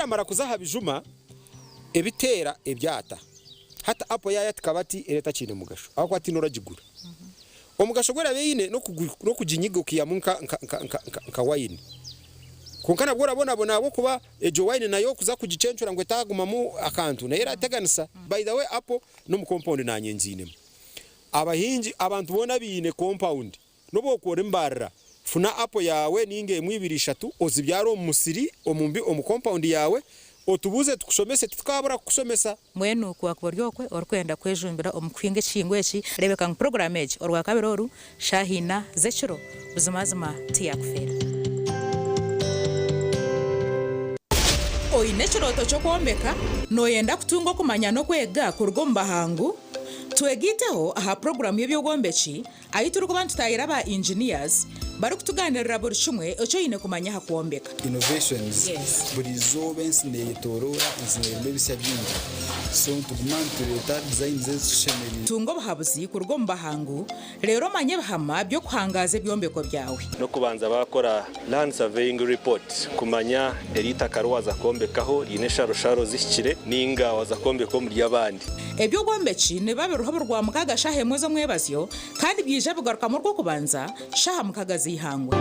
yaramara kuzaha bijuma ebitera ebyata hata apo yaya tikabati ereta chine mugasho aho kwati noragigura omugasho gwera beyine no kujinyigo kiyamunka nka wine konkana bwora bona abo kuba ejo wine nayo kuza kugicencura ngo etagumamu akantu na yera teganisa by the way apo no mu compound nanyenzine abahinji abantu bona bine compound no bokore mbarra funa apo yawe ninge mwibiri 3 ozibyaro musiri omumbi omu compound yawe otubuze tukusomese tukabura kusomesa mwenu kwa kuryokwe orkwenda kwejumbira omukwinge chingwechi rebeka ng program age orwa kabiroru shahina zechiro buzimazima tiyakufera oine chiroto cyo kwombeka noyenda kutunga kumanya no kwega kurugomba hangu twegiteho aha program y'ebyogombechi ayituruko bantu tayira ba engineers bari kutuganirira buri kimwe icyo yine kumanya hakwombeka innovations buri zobe nsinetorora nsinebe bisya byingi so tugumantuleta design z'eshemeri tungo bahabuzi kurugomba hangu rero manye bahama byo kuhangaza byombeko byawe no kubanza bakora land surveying report kumanya erita karwaza kombekaho ine sharo zishikire ninga waza kombeko muri yabandi ebyo gombechi ne baberuho rwa mukaga shahe mwezo mwebasyo kandi byije bigaruka mu rwo kubanza shaha mukaga zihangwe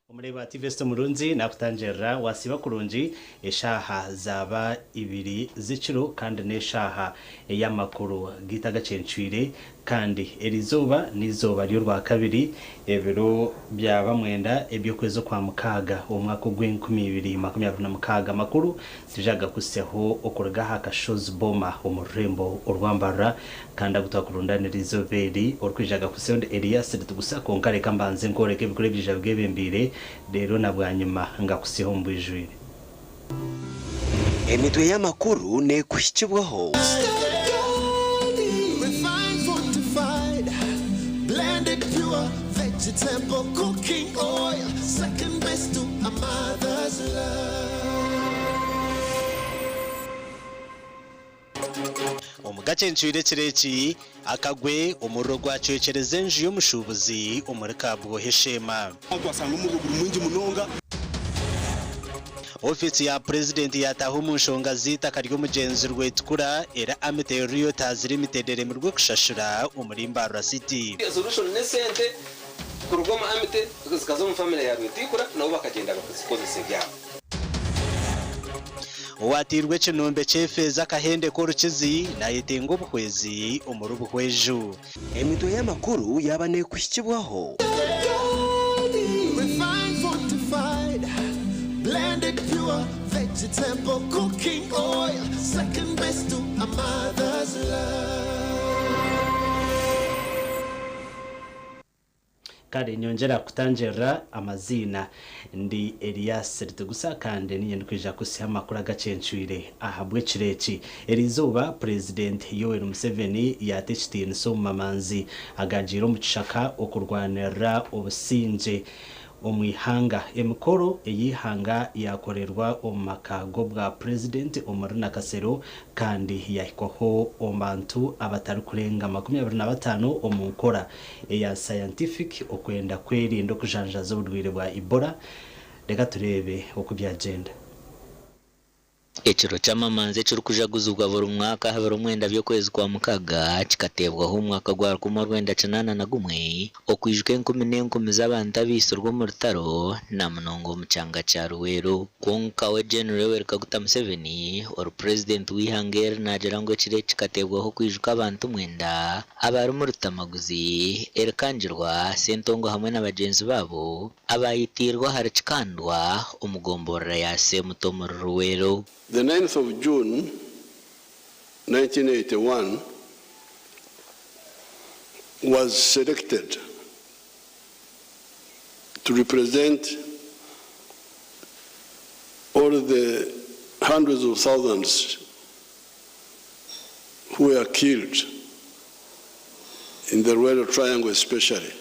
Umureba Tiveste Murunzi nakutanjera wasiba kurunji eshaha zaba ibiri ziciro kandi neshaha y'amakuru gitaga cencwire kandi erizoba nizoba ryo rwa kabiri ebiro byaba mwenda ebyo kwezo kwa mukaga umwaka gw'2026 makuru tijaga kuseho okurgaha kashozi boma umurembo urwambara kandi agutakurundanirizo beri orkwijaga kuseho Elias tugusa konkare kambanze nkoreke bikore bijabwe bembire rero nabwanyuma ngakuseho mbwijwire emitwe y'amakuru ne kushikibwaho vegetable cooking oil second best to a mother's love omugace ncwire kireki akagwe umurro gwacekereze nju y'omushubuzi omurika bwoheshema twasanga umuruguru mwingi munonga ofisi ya president yataho mu nshonga zita karyo mugenzi rwetukura era Ameterio Taz Limited remirwe kushashura umurimba City solution nesente kurugoma amite zikazo mu family ya Rwetukura nabo bakagenda bakazikoze byabo watirwe kinombe chefeza kahende ko rukizi nayitengo ubuhwezi umurubuhweju emitwe y'amakuru yabane kushikibwaho blended pure vegetable cooking oil second best to a mother's love kare nyongera kutanjera amazina ndi Elias Ritugusa kandi niye ndkwija kusiha makuru agacencwire ahabwe kireki erizoba president Yoweri Museveni yatechitini so mamanzi agajiro mu kishaka okurwanira obusinje omwihanga emikoro eyihanga yakorerwa omumakago bwa president Omurina Kasero kandi yahikoho omuntu abatari kurenga 25 omunkora eya scientific okwenda kwerinda okujanjaza obudwire bwa Ebola. Reka turebe uko byagenda. Ekiro cy'amamanze cyo kujaguzubwa buri mwaka habera umwenda byo kwezi kwa mukaga kikatebwaho umwaka gwa 1981 okwijwe 10 z'abantu abisorwa mu rutaro na munongo mu cyanga cya Ruwero konka we General Kaguta Museveni or president wihangera nagera ngo kire kikatebwaho kwijwe abantu mwenda abari mu rutamaguzi erekangirwa sentongo hamwe n'abagenzi babo abayitirwa harikandwa umugombora ya Semutomo Ruwero. The 9th of June 1981 was selected to represent all the hundreds of thousands who were killed in the Ruwero Triangle especially.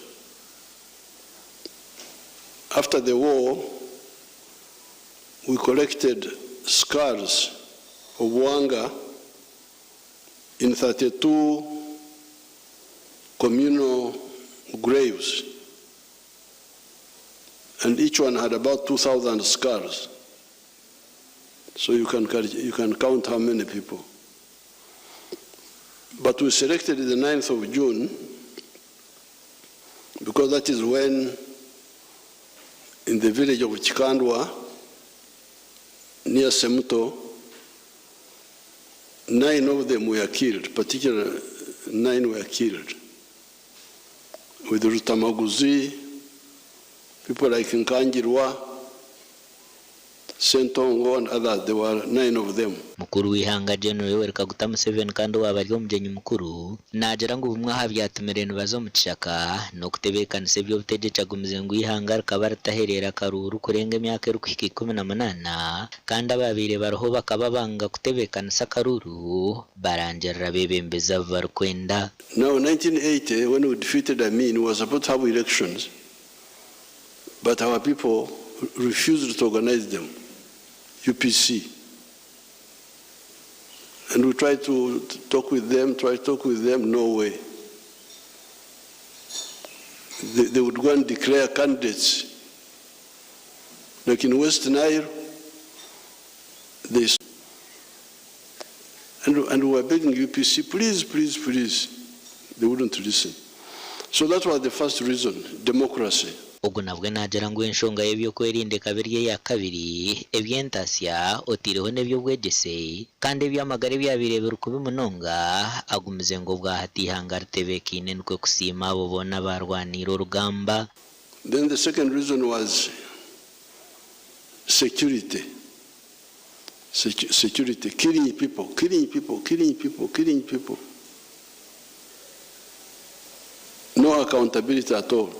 After the war, we collected skulls of Wanga in 32 communal graves, and each one had about 2,000 skulls. So you can count how many people. But we selected the 9th of June because that is when, in the village of Chikandwa, near Semuto, 9 of them were killed, particularly 9 were killed. With Rutamaguzi, people like Nkangirwa, Sentongo and others, there were 9 of them. Mukuru wihanga General Kaguta Museveni kandi wabariyo mugenyi mukuru nagera ngo ubumwe habyatumire bazo mu kishaka no kutebekanise byo butegeca gumizengo ihanga rikabarataherera karuru kurenga imyaka y'urukwiki 18 kandi ababire baroho bakaba banga kutebekanisa karuru barangerera bebembeza barkwenda. Now 1980 when we defeated Amin, we were supposed to have elections, but our people refused to organize them. UPC. And we tried to talk with them, no way. They would go and declare candidates. Like in West Nile, and we were begging UPC, please, please, please. They wouldn't listen. So that was the first reason, democracy. Ubwo nabwo nagera ngo enshonga y'ebyo kwerinde kabiri ya kabiri ebyentasya otiriho nebyo bwegese kandi ebyamagare byabirebera kubi munonga agumize ngo bwa hatihanga rtebekine nko kusima abo bona barwanira urugamba. Then the second reason was security. Security, killing people. No accountability at all.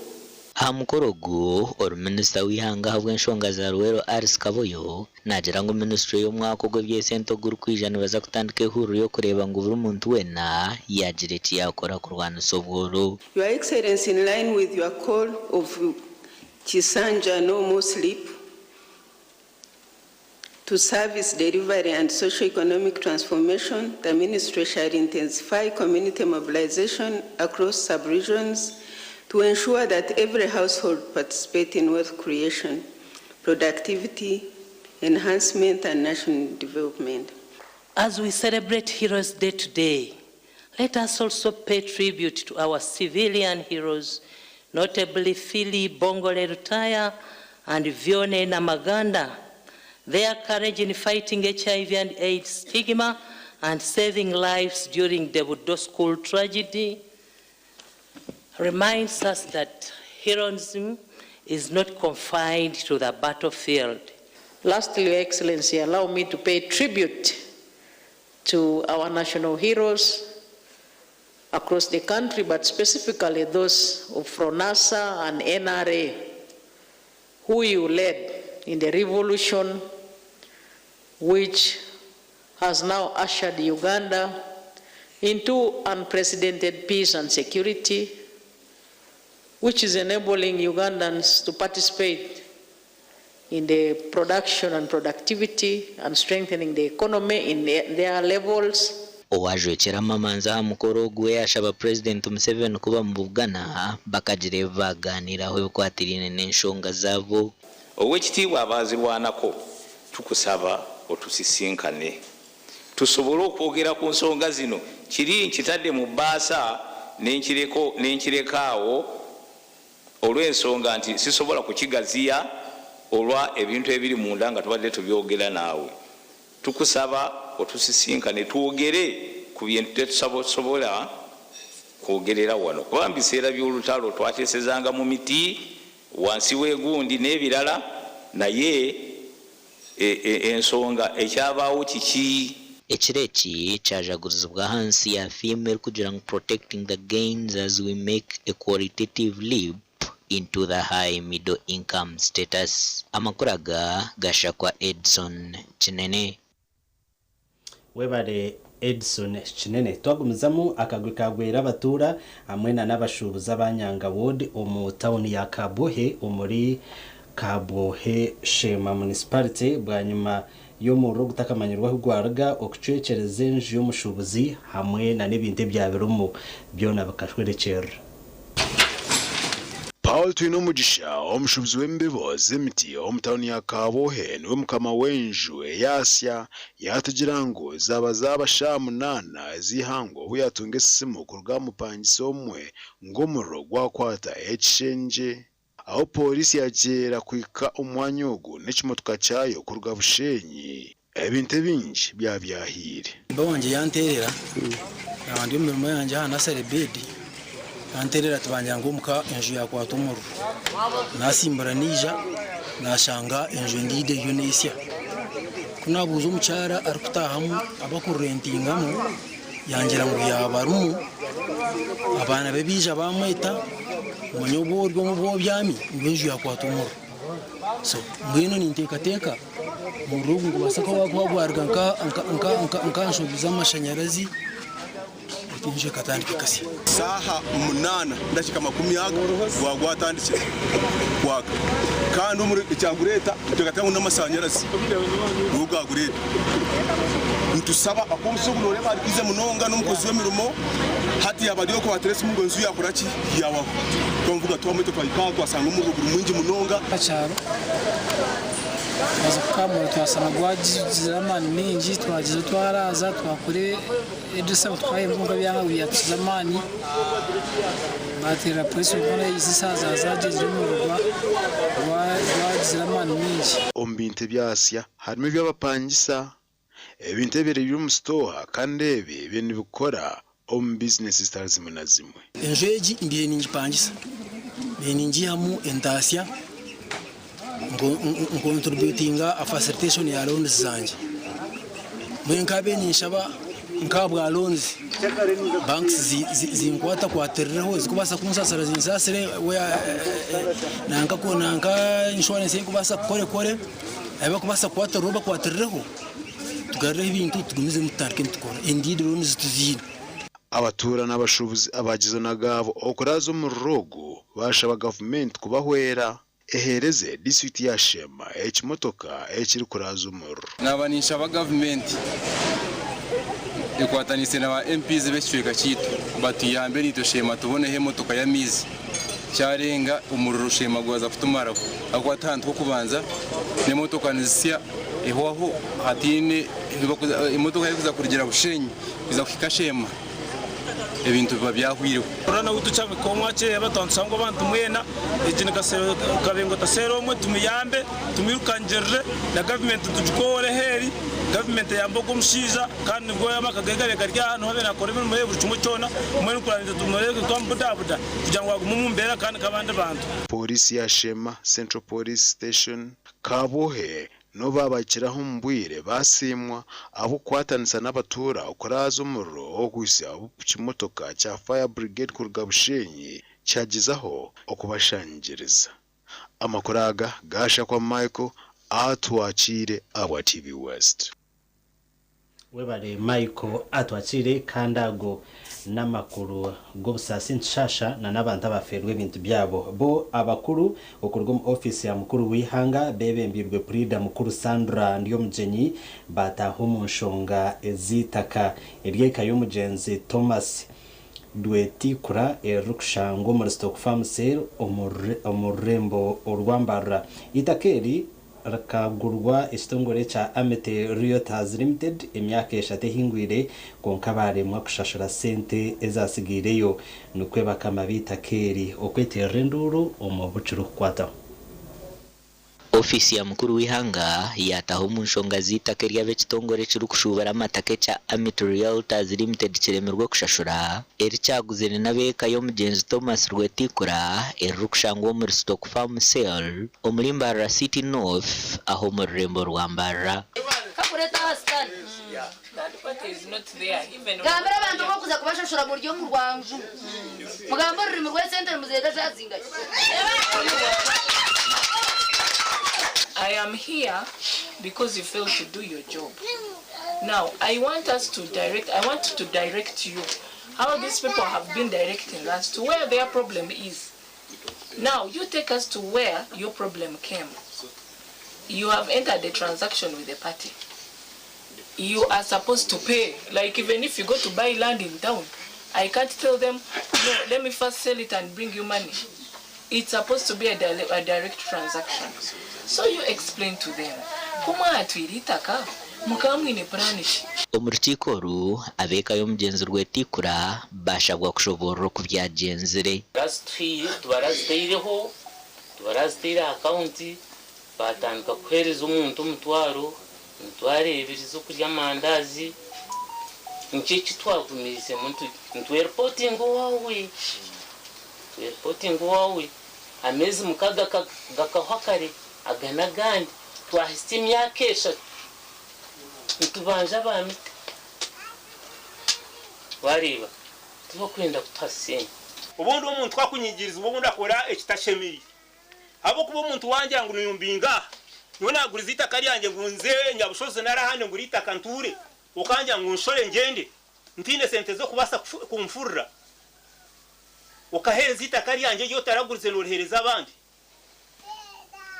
Hamukorogo or minister wihanga habwe enshonga za Ruwero Aris Kaboyo nagera ngo ministry y'umwaka go byesento guru kwijana baza kutandika ihuru yo kureba ngo buri muntu wena yagire ki yakora kurwana sobworo. Your Excellency, in line with your call of Chisanja no more sleep to service delivery and socio-economic transformation, the ministry shall intensify community mobilization across sub-regions to ensure that every household participates in wealth creation, productivity, enhancement, and national development. As we celebrate Heroes Day today, let us also pay tribute to our civilian heroes, notably Phili Bongole Rutaya and Vione Namaganda. Their courage in fighting HIV and AIDS stigma and saving lives during the Budo School tragedy reminds us that heroism is not confined to the battlefield. Lastly, Your Excellency, allow me to pay tribute to our national heroes across the country, but specifically those of FRONASA and NRA, who you led in the revolution which has now ushered Uganda into unprecedented peace and security, which is enabling Ugandans to participate in the production and productivity and strengthening the economy in their levels. Owajwekera mamanza ha mukoro gwe yashaba President Museveni kuba mu Buganda bakagire baganiraho bikwatirine n'enshonga zabo. Owekitiibwa abazirwanako tukusaba otusisinkane tusobole okwogera ku nsonga zino kiri nkitadde mu bbaasa n'enkirekaawo olw'ensonga nti sisobola kukigaziya olwa ebintu ebiri munda nga tubadde tubyogera naawe. Tukusaba otusisinkane twogere ku bintu tetusobola kwogerera wano kuba mu biseera by'olutalo twateesezanga mu miti wansi w'egundi n'ebirala naye ensonga ekyabaawo kiki. Ekireki kyajagurizibwa hansi ya female kugira ngu protecting the gains as we make a qualitative leap into the high middle income status. Amakuraga gashakwa Edson Kinene. Webale Edson Kinene twagumizamu akagwe kagwera abatura hamwe n'abashubuza abanyanga ward omu town ya Kabohe omuri Kabohe Shema municipality bwanyuma yo mu rugo takamanyirwa hugwaraga okucekereza enju y'omushubuzi hamwe na n'ebintu byabirumu byona bakashwerekera. Paul Twinomugisha omushubuzi w'embebo z'emiti omutawuni ya Kabohe niwe mukama w'enju eyasya yatugira ngo zaba zabasha munana zihango obwo yatunga esimu ku rwamupangisa omwe ng'omuriro gwakwata ekishenje aho polisi yagera kwika omwanya ogu n'ekimotoka kyayo ku Rwabushenyi ebintu bingi byabyahire. Bawanje yanterera abandi umurimo yanje hana serebedi yanterera tubanja ngo muka enju yakwata umuriro nasimbara nija nashanga enju ndide yonesya kunabuza umucyara arikutahamu abakurentingamo yangira ngo yabarumu abana bebija bamweta umunyoborwa mu bwo byami enju yakwata umuriro so ngwino nintekateka mu rugo ngo basaka wagwarga nka nshobiza amashanyarazi nje katandike kasi saha 8 ndashika 10 wagwatandike kwaka kandi umuri cyangureta tugatanga n'amasanyarazi rugagureta ntusaba akomusubulore bari kize munonga n'umukozi w'emirumo hati yabadiyo ko baterese mu nzu yakuraki yawa twumvuga twamete twayika twasanga umuruguru mwinji munonga cyaro azakamura twasana gwajiramani mingi twagize twaraza twakore edusaba twayimvuga byanga byatuzamani batera polisi ubona izisaza zaje mu rugwa gwajiramani mingi ombinte byasya harimo by'abapangisa ebintu biri mu store kandi ebi bintu bikora business stars munazimwe enjeji ndiye ningipangisa beningi hamu entasya ngo contributinga a facilitation ya loans zanje mwenkabe nishaba nkabwa loans banks zinkwata kwatereraho zikubasa kunsasara zinsasire nanka insurance kubasa kore aba kubasa kwaterera kwatereraho tugarre ibintu tugumize mutarike tukora indeed loans tuzina abatura n'abashubuzi abagize nagabo okuraza mu rugo bashaba government kubahwera ehereze district ya Shema ekimotoka ekiri kuraza umuriro nabanisha aba government ekwatanise na MPs beshweka kitu batuyambe nito Shema tubone he motoka ya mizi cyarenga umuriro Shema gwaza kutumara akwatantwa kubanza ne motoka nizisya ehwaho hatine imotoka yakuza kurigera Bushenyi biza kufika Shema ebintu babyahwire urana utucame ko mwace batansango abantu mwena ejine kasero kabengo tasero mwe tumiyambe tumirukanjere na government tujukore heri government yambogo mushiza kandi ngo yamakagegare garya hano habe nakore mu mwe bucumo cyona mwe kurangiza tumureke twambudabuda kugira ngo agumumbera kandi kabande bantu polisi ya Shema Central Police Station Kabohe no babakiraho mbwire basimwa abo kwatanisa n'abatura ukuraza umuriro ogwisa ukimotoka cya fire brigade ku Rwabushenyi cyagizaho okubashangiriza amakuraga gasha kwa Michael atwakire awa TV West. webare Michael atwakire kandago n'amakuru g'obusasi nshasha na n'abantu abaferwe ibintu byabo bo abakuru okurwa mu office ya mukuru w'ihanga bebembirwe Prida mukuru Sandra ndiyo mujenyi bataho mu nshonga ezitaka eryeka y'umugenzi Thomas Dwetikura erukshango muri stock farm sale omurembo orwambara itakeri rakagurwa istongore cha Amete Realtors Limited emyaka eshate hingwire konka baremwa kushashura sente ezasigireyo nukwe bakama bitakeri okwetera nduru omubucuru kwata ofisi ya mukuru w'ihanga yataho mu nshonga z'itaka ry'abekitongore cyo kushubara amatake cha Amite Realtors Limited kiremerwa kushashura eri cyaguzene nabeka yo mugenzi Thomas Rwetikura erukshango muri stock farm sale omulimbara City North aho mu rembo rwambara Gambara abantu bakuza kubashashura mu ryo mu Rwangu mugambo ruri mu center muzega zazinga I am here because you failed to do your job. Now, I want to direct you how these people have been directing us to where their problem is. Now, you take us to where your problem came. You have entered a transaction with the party. You are supposed to pay. Like even if you go to buy land in town, I can't tell them, no, let me first sell it and bring you money. It's supposed to be a direct transaction. So you explain to them. Omurukiko abeka yo mugenzi Rwetikura bashagwa kushobora kubyagenzere tubarazitira akaunti batandika kuhereza umuntu umutwaro ebiri zo kurya mandazi nkiki twagumize muntu reporting wawe amezi mukaga gakahakare agana gandi twahise imyaka eshatu ntubanja bamite wareba tuba kwenda kutasenya ubundi umuntu twakunyigiriza ubundi akora ekitashemiri abo kuba umuntu wanje ngo niyumbinga none aguriza itaka ryanjye ngo nze nyabushoze narahane ngo itaka nture ukanja ngo nshore ngende ntine sente zo kubasa kumfurira ukaheza itaka ryanjye yo taragurize norohereza abandi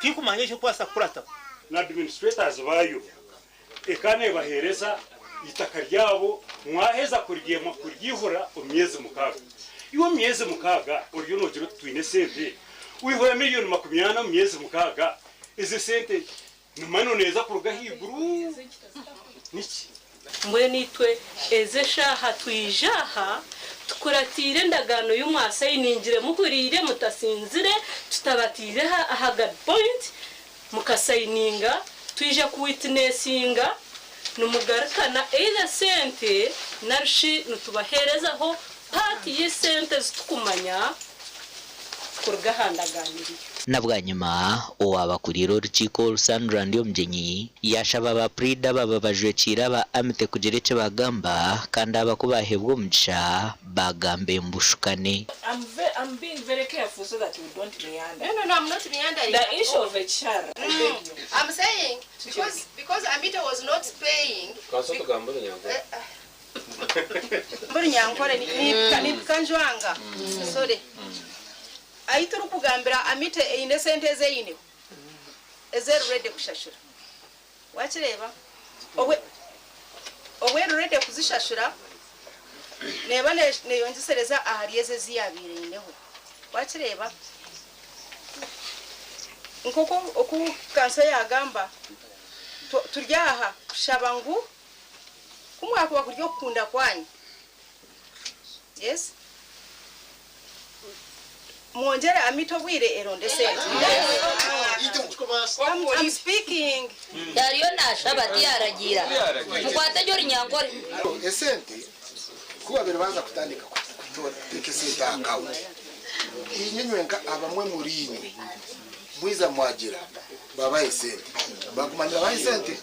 tikumanye cyo kwasa kurata na administrators bayo ekane bahereza itaka ryabo mwaheza kurigiye kuryihura umyezi mukaga iyo myezi mukaga uriyo nogero twine sente wihora miliyoni 20 mu myezi mukaga izi sente numano neza kuruga higuru niki mwe nitwe ezeshaha twijaha tukuratire ndagano y'umwasa iningire mukurire mutasinzire tutabatire aha good point mukasayininga twije ku witnessinga numugarukana either sente narushi nutubaherezaho party y'isente zitukumanya kurgahandaganiriye nabwa nyuma owabakuriye urukiko Sandra ndiyo mugenyi yashaba ba Prida bababajwe kira ba Amite kugereke bagamba kandi abakubahebwe umugisha bagambe mbushukane. I'm being very careful so that you don't meander. No, I'm not meandering. The issue of a child. I'm saying because Amite was not paying. Mburi nyankore ni kanjwanga. Sorry. Aituru kugambira Amite ine sente zeine ezeru ready kushashura wakireba owe ready kuzishashura neba neyongisereza ahariyeze ziyabireneho wakireba nkoko oku kanso yagamba turyaha shabangu kumwako bakuryo kunda kwanyu yes Mwongere Amito bwire eronde sente. I'm speaking. Yariyo nashabati yaragira. Mukwate jori nyankore. Esente kuba berabanza kutandika kutora tekesente account. Inyenywenka abamwe murinyi. Mwiza mwagira baba esente. Bakumanira ba esente.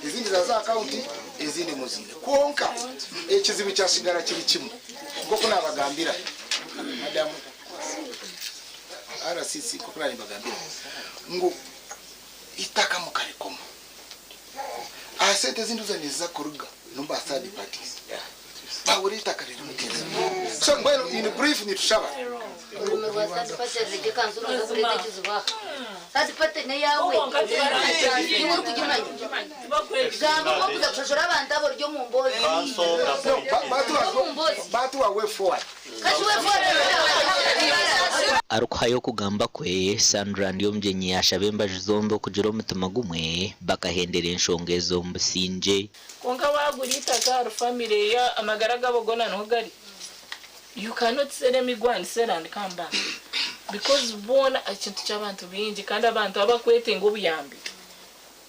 Izindi za account izindi muzinde. Konka ekizibu cyashigara kiri kimwe. Ngo kuna bagambira. Madam RCC kokura bagambira ngo itaka mukarikomo asete zindu zaniza kuruga numba third parties bawurita karira muteza so mbeno in brief ni tushaba arukuhayo kugamba kwe Sandra ndiyo mjenyi yashabemba jizombo kujiro mutima gumwe bakahendera enshonge zo mbusinje konka wagurita ka family ya amagaraga bogona no gari. You cannot sell them igwan sell and come back because bona akintu cy'abantu bingi kandi abantu abakwete ngo buyambi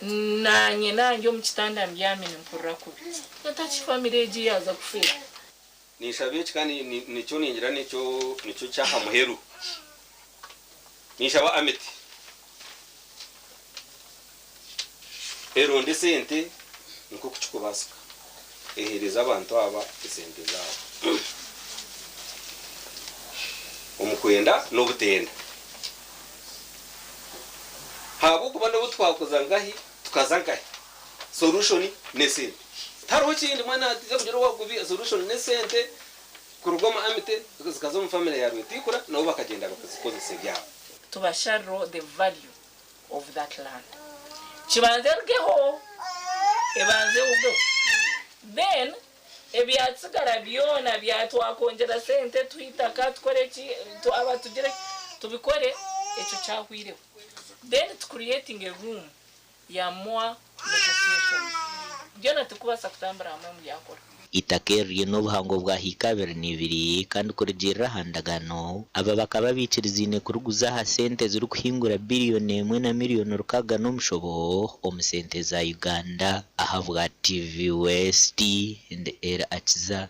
nanye nanjye mu kitanda mbyame nimpurra kubi natachi family eji yaza kufira nishabiye kandi nicyo ningira nicyo cyaha muheru nishaba ameti eronde sente nko kuchukubasika ehereza abantu aba sente zabo umukwenda no butenda habo kubanda butwakoza ngahi tukazangahi solution nesente taro kindi mwana atiza kujero wagubi solution nesente kurugoma amite zikazo mu family yawe tikura nabo bakagenda bakazikoza sebyabo tubasharo the value of that land chibanzergeho ebanze ubwo then ebyatsigara byona byatwakongera sente twitaka tkoreki to abatugire tubikore echo cyahwireho then creating a room ya more negotiations byona tukubasa kutambara hamwe mu yakora itakeri n'ubuhango bwa hikabere nibiri kandi kurigirira handagano aba bakaba bikirizine kuruguza ha sente ziri kuhingura biliyoni 1 na miliyoni rukaga n'umushobo omusente za Uganda ahabwa TV West and era akiza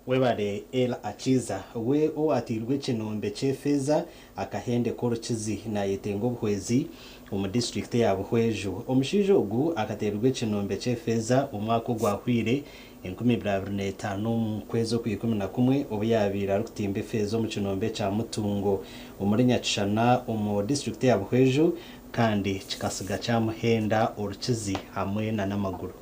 webare era akiza we o atirwe kinombe cyefeza akahende korokizi na yetengo bwezi mu district ya Buhwejo omushijo ogu akaterwe kinombe cyefeza umwaka gwahwire 2025 mu kwezo ku 11 obuyabira arukutimbe fezo mu kinombe cya Mutungo umurenya kishana mu district ya Buhwejo kandi kikasiga cyamuhenda urukizi hamwe na namaguru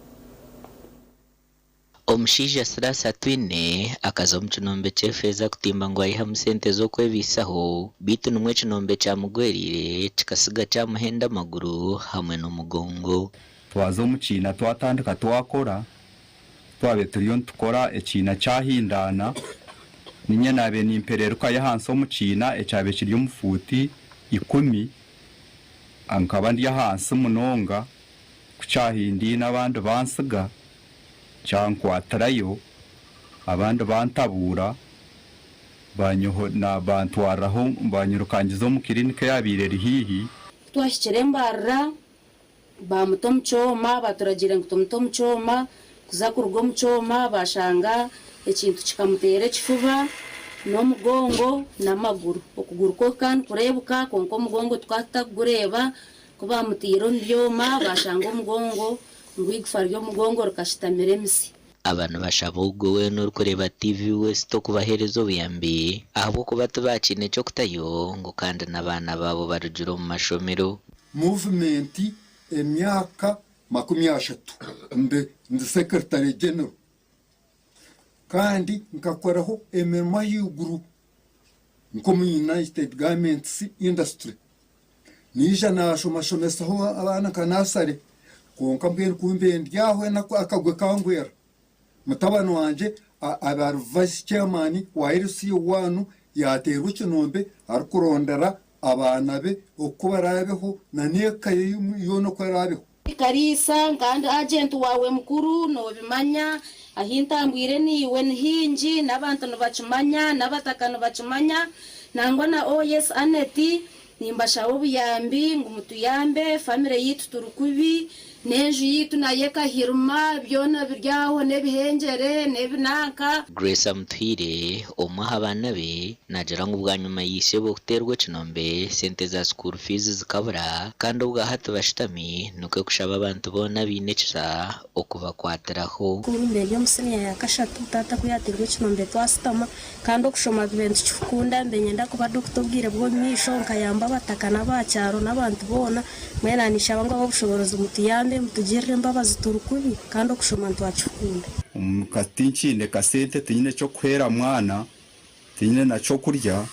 omushija sirasa twine akaza mu kinombe cyefeza kutimba ngo ayiha musente zo kwebisaho bitu numwe kinombe cya mugwerire kikasiga cya muhenda maguru hamwe n'umugongo twazo mu China twatandika twakora twabe turiyo tukora ekina cyahindana ninye nabe nimpereruka yahanso mu China echabe kiri mu futi 10 ankaba ndi yahanso munonga kucyahindi nabandi bansiga cyankwatarayo abandi bantabura banyoho na bantwaraho banyurukangizo mu kirinike yabireri hihi twashikirembarra bamutomchoma baturagira ngo tomchoma kuza kurugo mchoma bashanga ekintu kikamutere kifuba no mugongo namaguru okuguru ko kan kurebuka konko mugongo twatagureba kuba mutiro mbyoma bashanga umugongo ngwigfaryo mugongo rukashitamire misi abantu bashabugowe no kureba TV West to kubaherezo biyambi ahubwo kuba tubakine cyo kutayo ngo kandi nabana babo barujuro mu mashomero movement emyaka 30 mbe ndi secretary general kandi nkakoraho emirimo y'uguru nko mu United Garments Industry nija nashomashomesaho abana kanasare konka mbere kumbe ndyaho akagwe kangwera mutabano wanje abar vice chairman wa RC1 yaterwa kinombe arukurondera abana be okubarabeho na nekaye yono kwarabeho karisa kandi agent wawe mukuru no bimanya ahintambwire niwe nhinji nabantu nabacumanya nabatakano bacumanya nangwa na OS Aneti nimbashaho buyambi ngumutuyambe family yitu turukubi neju yitu nayeka hiruma byona biryaho nebihengere nebinaka Grace Amthire omaha abana be nagira ngo ubwanyuma yise bo kuterwa kinombe sente za school fees zikabura kandi ubwa hato bashitami nuko kushaba abantu bona binekisa okuva kwateraho kumbe byo musenya yakashatu tata kuyaterwa kinombe twasitama kandi okushoma bintu cyukunda mbenyenda kuba dokutobwire bwo nyisho nkayamba batakana bacyaro nabantu bona mwena nishaba ngo bushoboraza umutiyambe kandi mutugirire mbabazi turukubi kandi okushoma ntwakikunda katinchinde kasente tinyine cyo kwera mwana tinyine na cyo kurya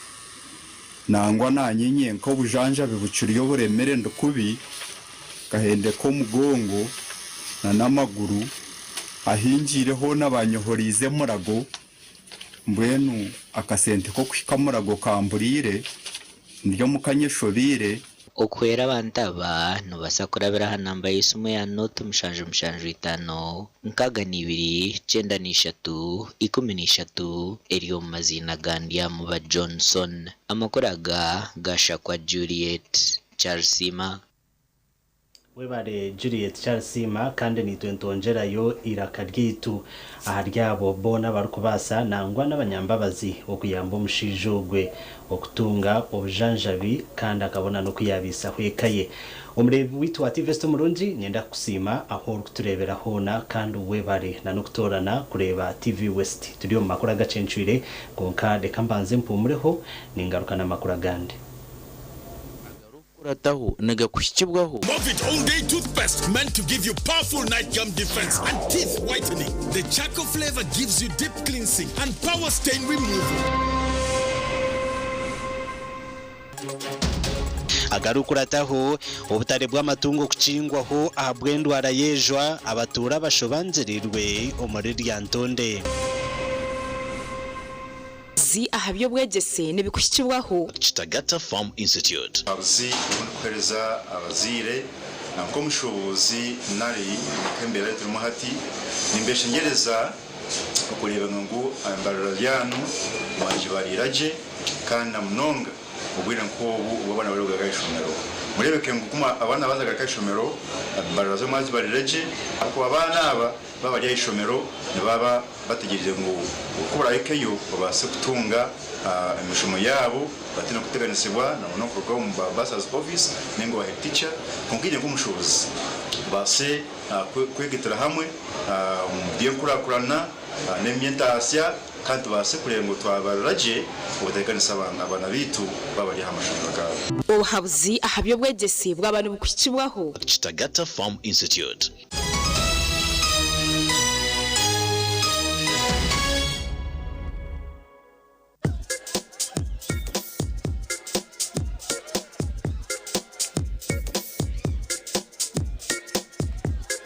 nangwa nanyenye nko bujanja bibucuriyo buremere ndukubi gahende ko mugongo na namaguru ahingireho n'abanyohorize murago mbwenu akasente ko kwikamurago kamburire ndyo mukanyeshobire okwera bantaba nubasakura hanamba yisumu ya note mushanju 5 nkaga ni 2 9 3 13 eriyo mazina gandia muba Johnson amakoraga gasha kwa Juliet Charlesima webare Juliet Charlesima kandi ni twentongerayo irakaryitu aharyabo bona barukubasa nangwa n'abanyambabazi okuyamba umushijogwe okutunga obujanjabi kandi akabona no kuyabisa kwekaye umrebi witu ativeste murundi nyenda kusima aho kuturebera hona kandi webare na nokutorana kureba TV West turi mu makuru agacencwire konka de kambanze mpumureho ningarukana makuru gande Kurataho naga kushikibwaho Movit All Day Toothpaste meant to give you powerful night gum defense and teeth whitening. The charcoal flavor gives you deep cleansing and power stain removal. agarukurataho ubutare bw'amatungo kucingwaho ahabwendwara yejwa abatura bashobanzirirwe umuriri yantonde zi ahabyo bwegese nibikushikibwaho Kitagata Farm Institute abazi ubukoreza abazire nako mushobozi nari kembera turimo hati nimbeshengereza okureba ngo ambarara lyanu majibariraje kandi namunonga ubwira ko ubu abana bari gagashomero murebeke ngo kuma abana bazaga gagashomero ambarara zo majibariraje ako abana aba babajya ishomero nibaba bategereje ngo ukubura ekeyo babase kutunga imishomo yabo batina kuteganisibwa na kuruka mu basas office nengo wa teacher konkije nk'umushobozi base kwegitira hamwe bien kurakurana n'imyendasya kandi base kurengo twabaraje ubuteganisa abana bitu babajya amashomero kabo obuhabuzi ahabyo bwegese bw'abantu bukushikibwaho Kitagata Farm Institute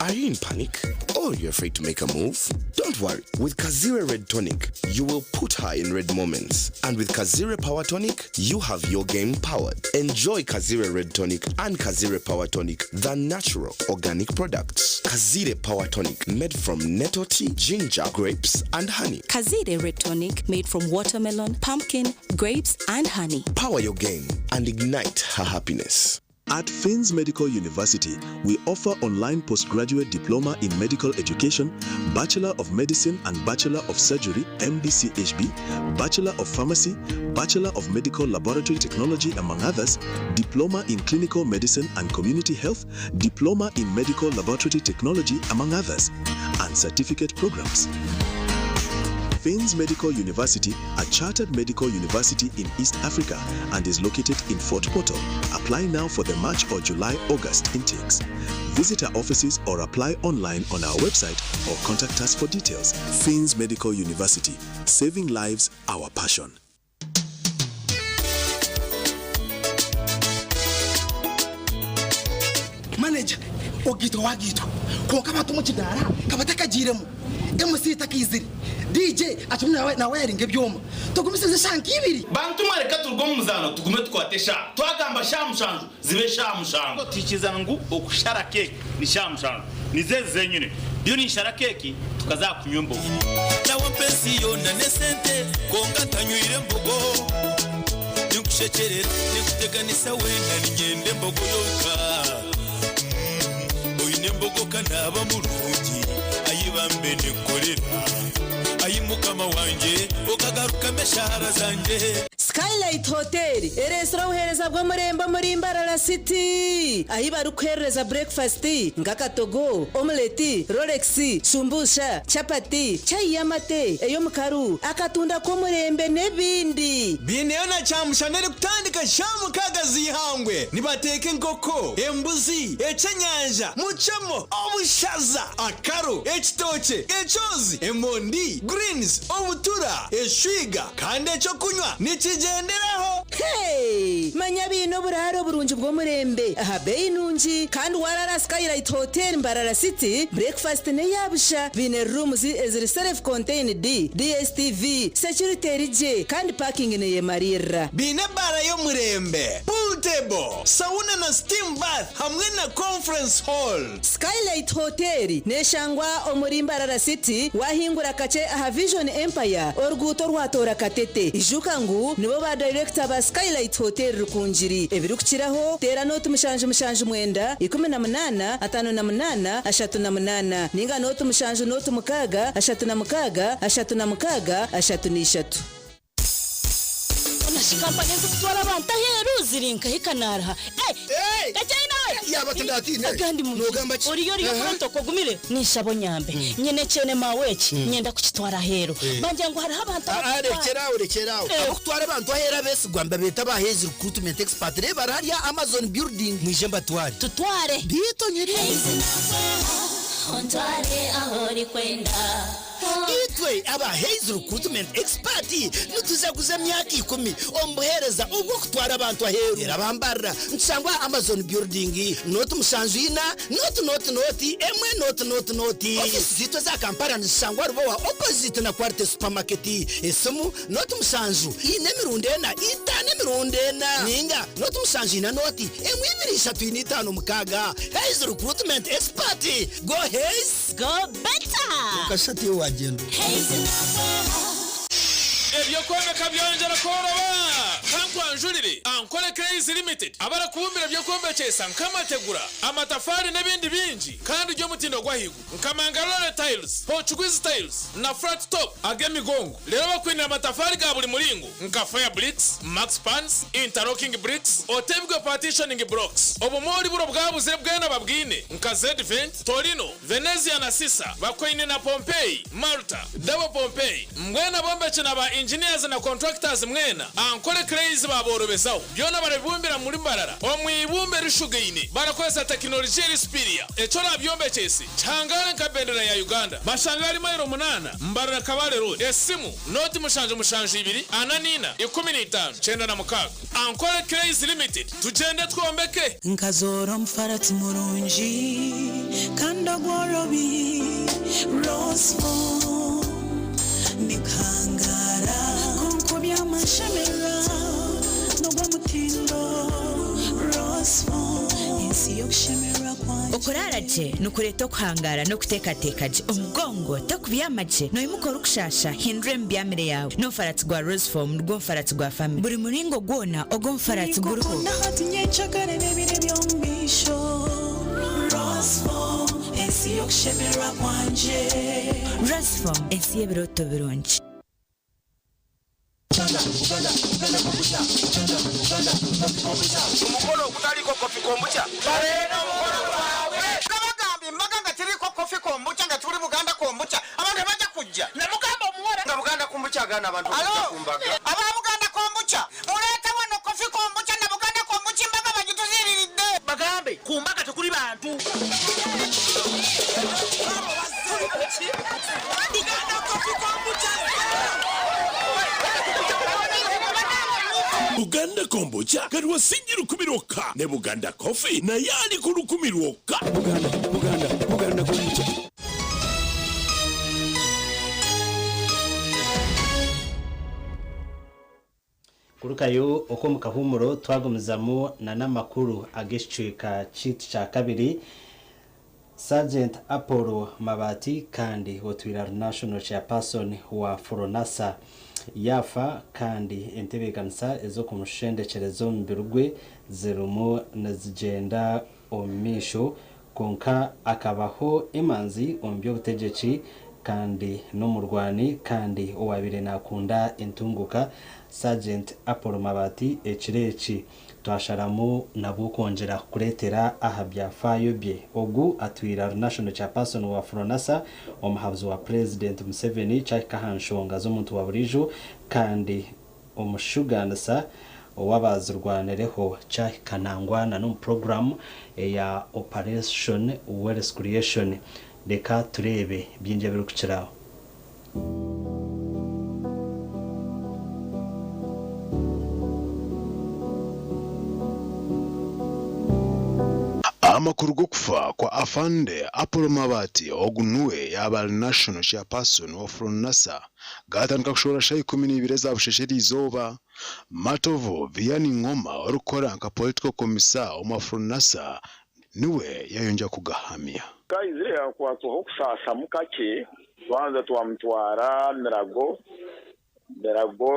Are you in panic? Or you're afraid to make a move? Don't worry. With Kazire Red Tonic, you will put her in red moments. And with Kazire Power Tonic, you have your game powered. Enjoy Kazire Red Tonic and Kazire Power Tonic, the natural organic products. Kazire Power Tonic, made from nettle tea, ginger, grapes, and honey. Kazire Red Tonic, made from watermelon, pumpkin, grapes, and honey. Power your game and ignite her happiness. At Fins Medical University, we offer online postgraduate diploma in medical education, Bachelor of Medicine and Bachelor of Surgery, MBCHB, Bachelor of Pharmacy, Bachelor of Medical Laboratory Technology, among others, Diploma in Clinical Medicine and Community Health, Diploma in Medical Laboratory Technology, among others, and certificate programs. Fins Medical University, a chartered medical university in East Africa and is located in Fort Portal. Apply now for the March or July-August intakes. Visit our offices or apply online on our website or contact us for details. Fins Medical University, saving lives, our passion. Manager, ogito wagito. Ko kama tumuchidara, kama takajiremo. MC takiziri. DJ atumna na wiring ebyoma. Tugumisize shanki ibiri. Bantu mareka turgo muzano tugume twatesha. Twagamba shamushanju zibe shamushanju. Tikiza ngo okushara cake ni shamushanju. Nizeze nyine. Byo ni shara cake tukaza kunyumbo. Nawe pesi yona nesente konga tanyuire mbogo. Nikushekerera nikuteganisa wenda ninyende mbogo yoka. Oyine mbogo kanaba mulungi ayibambe nekorera. Ayimukama wanje okagaruka meshahara zanje. Skylight Hotel eresora uhereza bwo murembo muri Mbarara City ahi barukwereza breakfast ngakatogo omelette Rolex sumbusha chapati chai yamate eyo mukaru akatunda ko murembe nebindi bineona chamushanere kutandika shamu kagazi hangwe nibateke nkoko embuzi echenyanja muchamo obushaza akaro ekitoche echozi emondi greens obutura eshwiga kandi echo kunywa nikigenderaho hey manya bino buraro burunji bwo murembe aha beinunji kandi warara Skylight Hotel Mbarara City breakfast ne yabusha bine rooms eziri self contained DSTV security rije kandi parking ne yemarira bine bara yo murembe pool table sauna na steam bath hamwe na conference hall. Skylight Hotel neshangwa omuri Mbarara City wahingura kace aha Vision Empire oruguto rwatora katete ijuka ngu nibo ba director ba Skylight Hotel rukunjiri ebirukiraho tera note mushanje mwenda 18 58 38 ninga note mushanje note mukaga 36 Kampani z'utwara abantu aheru zirinka hikanara gacayina yabatandatine agandi mu uriyo riyo protoko gumire nishabo nyambe nyene cene maweki nyenda kucitwara hero banje ngo hari abantu urekeraho abo kutwara abantu ahera bese gwamba beta bahezi recruitment expert barari ya Amazon building mwije mbatware tutware bito nyeri ontware ahori kwenda itwe aba Haze recruitment expert nutuzaguza myaka 10 ombohereza ubwo kutwara abantu aheru erabambara nsangwa Amazon building note musanjina note emwe note office zito za Kampala nsangwa rubo wa opposite na Quarte supermarket esomu note musanju ine mirundena itane mirundena ninga note musanjina note emwe 235 mukaga Haze recruitment expert go Haze go better ukashati wagendo ebyo kwomeka byongera koroba kankwanjurire ankole Crazy Limited abara kubumbira byo kombekesa nkamategura amatafari n'ebindi bingi kandi byo mutindo gwahigu nkamangalore tiles Portuguese tiles na flat top agemigongo lero bakwinira amatafari ga buli muringo nka fire bricks max pans interlocking bricks otebwe partitioning blocks obumori buro bwabuze bwena babwine nka Z-Vent Torino Venezia na Sisa bakwine na Pompeii Malta double Pompeii mwena bombeche na ba engineers na contractors mwena ankole Crazy baborobezaho byona barabumbira muri Mbarara omwibumbe rishugeine barakwesa technology Spiria echo nabyombecyese cyangare nka bendera ya Uganda bashangari mayiro 8 Mbarara Kabale road esimu noti mushanje 2 ananina 15 cyenda na mukaga ankole Crazy Limited tugende twombeke nkazoro mfarati murunji kanda gworobi roseful nikangara kunkubya mashemera nogwa mutindo roseful insi yokushemera kwanje okuraraje nukureto kuhangara no kutekatekaje omugongo takubyamaje no imukora kushasha hindre mbyamire yawe no farati gwa roseful rwo farati gwa family buri muringo gwona ogo farati guruko nahatinye chakare nebire byombisho roseful insi yokushemera kwanje roseful insi yebiroto birungi umukoro kutaliko kofi kombucha bareno umukoro wawe kabagambi mbaga ngatiriko kofi kombucha ngaturi Buganda kombucha abantu baje kujja ne mugamba muwore nga Buganda kombucha gana abantu kumbaga aba Buganda kombucha muleta wano kofi kombucha na Buganda kombucha mbaga bagituziriride bagambe kumbaga tukuri bantu Buganda kofi kombucha Buganda kombucha karwa sinjiru kumiroka ne Buganda coffee na yali kurukumiroka Buganda kombucha kurukayo uko mukahumuro twagumizamu na namakuru agishika chitu cha kabiri Sergeant Apollo Mabati kandi wotwira national chairperson wa Foronasa yafa kandi entebekanisa ezo kumushendekerezo mbirugwe zerumo nazigenda omisho konka akabaho imanzi ombyo butegeki kandi n'umurwani kandi uwabire nakunda intunguka Sergeant Apollo Mabati ekireki twasharamu nabo kongera kuretera ahabya fayo bye ogu atwira national chairperson wa Fronasa omuhabuzi wa President Museveni cyakahanshonga z'omuntu wa burijo kandi omushuganisa wabazurwanereho cyakanangwana no program ya Operation Wealth Creation reka turebe byinje biri kuciraho. Amakuru go kufa kwa afande Apollo Mabati ogunuwe yaba national chairperson wa Fronasa gatandika kushora shayi 12 za bushesheri izoba Matovo Vianney Ngoma orukora nka political commissar wa Fronasa niwe yayonja kugahamya kayizire yakwato hokusasa mukake twanza twamtwara Mirago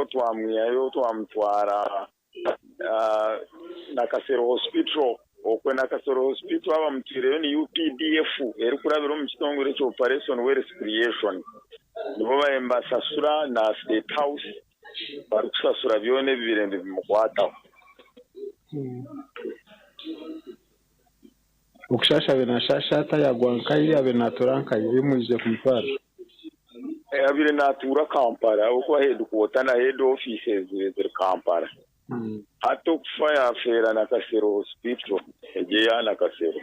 twamwiyayo twamtwara na Kasero hospital okwena Kasero hospital abamutireyo ni UPDF eri kurabira mu kitongore cyo Operation Wealth Creation nibo bayemba sasura na State House barukusasura byone birende bimukwataho ukishasha benashashata yagwankayi abenaturankayi bimuje kumutwara abire natura Kampala uko headquarter na head offices ziri Kampala hato kufaya afera na Kasero hospital ejeya na Kasero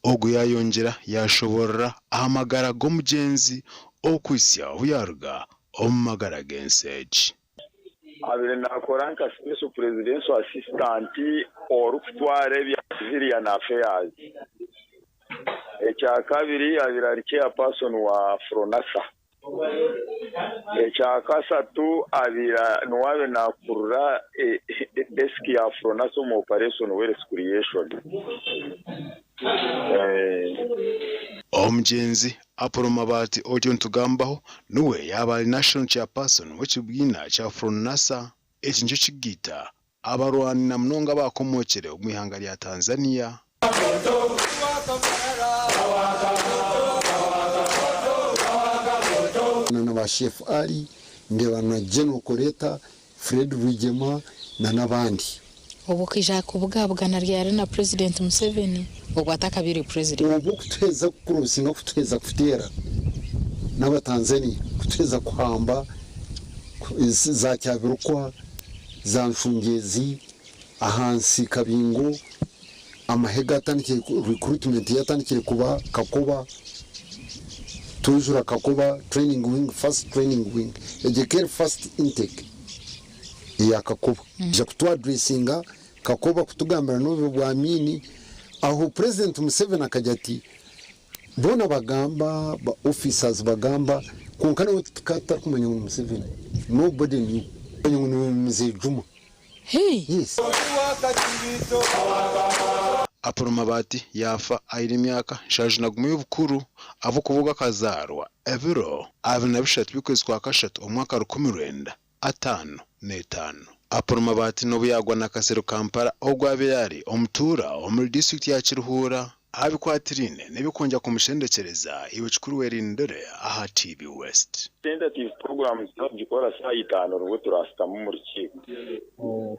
ogu yayongera yashobora ahamagara go mugenzi okwisya uyaruga omagara genseji abire nakoranka special presidential assistant orukutware bya civilian affairs ekya kabiri abira ari chairperson wa Fronasa ekya kasatu abira nwabe nakurura desk ya Fronasa mu Operation Wealth Creation omugenzi Apollo Mabati ojo ntugambaho nuwe yaba national chairperson w'ekibwina cya Fronasa ekinjo kigita abarwani na mnonga bakomokere omwihanga lya Tanzania na chef Ali ndeba na General Koleta Fred Rwigema na nabandi obukija kubugabugana ryari na President Museveni ogwataka biri president obukuteza kurusinga kuteza kutera n'abatanzania kuteza kuhamba za cyabirukwa za nshungezi ahansi kabingo amahega atandikire recruitment yatandikire kuba Kakoba tujura Kakoba training wing first training wing ejekere first intake ya Kakoba je kutwa dressinga Kakoba kutugambira n'ubwo bwamini aho President Museveni akajati bona bagamba ba officers bagamba kunkana utkata kumenya Museveni nobody knew mzee Juma hey yes Apollo Mabati yafa ayiri imyaka shaje nagume y'ubukuru avo kuvuga kazarwa evero abina bishatu bikwezi kwa kashatu omwaka 1955 Apollo Mabati no buyagwa na Kasero Kampala ogwabe yari omutura omuri district ya Kiruhura abikwatirine nebikonja kumushendekereza iwe chikuru werindere aha TV West tentative programs zikora saa 5 rugo turasta mu rukiko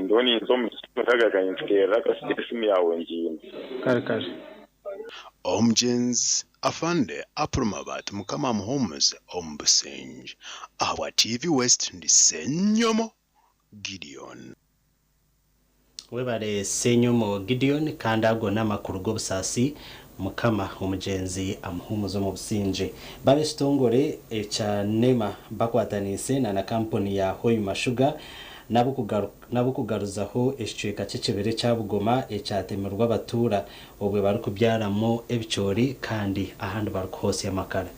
ndoni zo mutagaga kayintera kasitesimu yawe ngimbi kare omugenzi afande Apollo Mabati mukama Muhomes ombusenje awa TV West ndi Senyomo Gideon webare Senyomo Gideon kandi ago namakuru go busasi mukama umugenzi amuhumuzo mu businje babe stongore echa nema bakwatanise na kampani ya Hoima Sugar nabo kugaruzaho eshiceka cy'ikibere cya Bugoma ecyatemerwa abatura obwe bari kubyaramo ebicori kandi ahandi bari hose y'amakara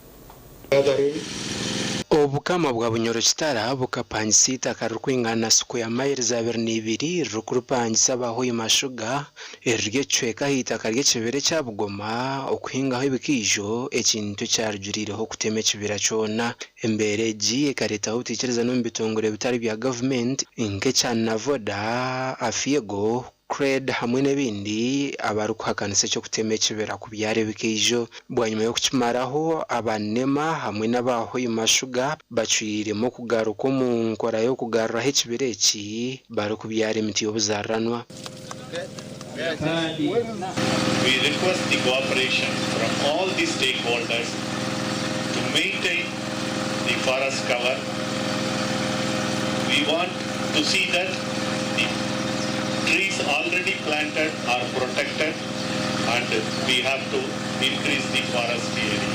obukama bwa bunyoro kitara bukapanyisita karukwingana siku ya miles 22 rukurupanyisa Hoima Sugar erige chweka hita karye kibere cya Bugoma okuhingaho ibikijo ekintu cyarujurireho kuteme kibira cyona embere giye kareta utikeereza no mbitongore bitari bya government inke cyane navoda afiego cred hamwe n'ibindi abari kuhakanisa cyo kutema kibera ku byare bikijo bwanyuma yo kukimaraho abanema hamwe n'abaho imashuga baciremo kugaruka mu nkora yo kugarura hekibireki bari ku byare imiti y'obuzaranwa. We request the cooperation from all the stakeholders to maintain the forest cover. We want to see that the trees already planted are protected and we have to increase the forest area.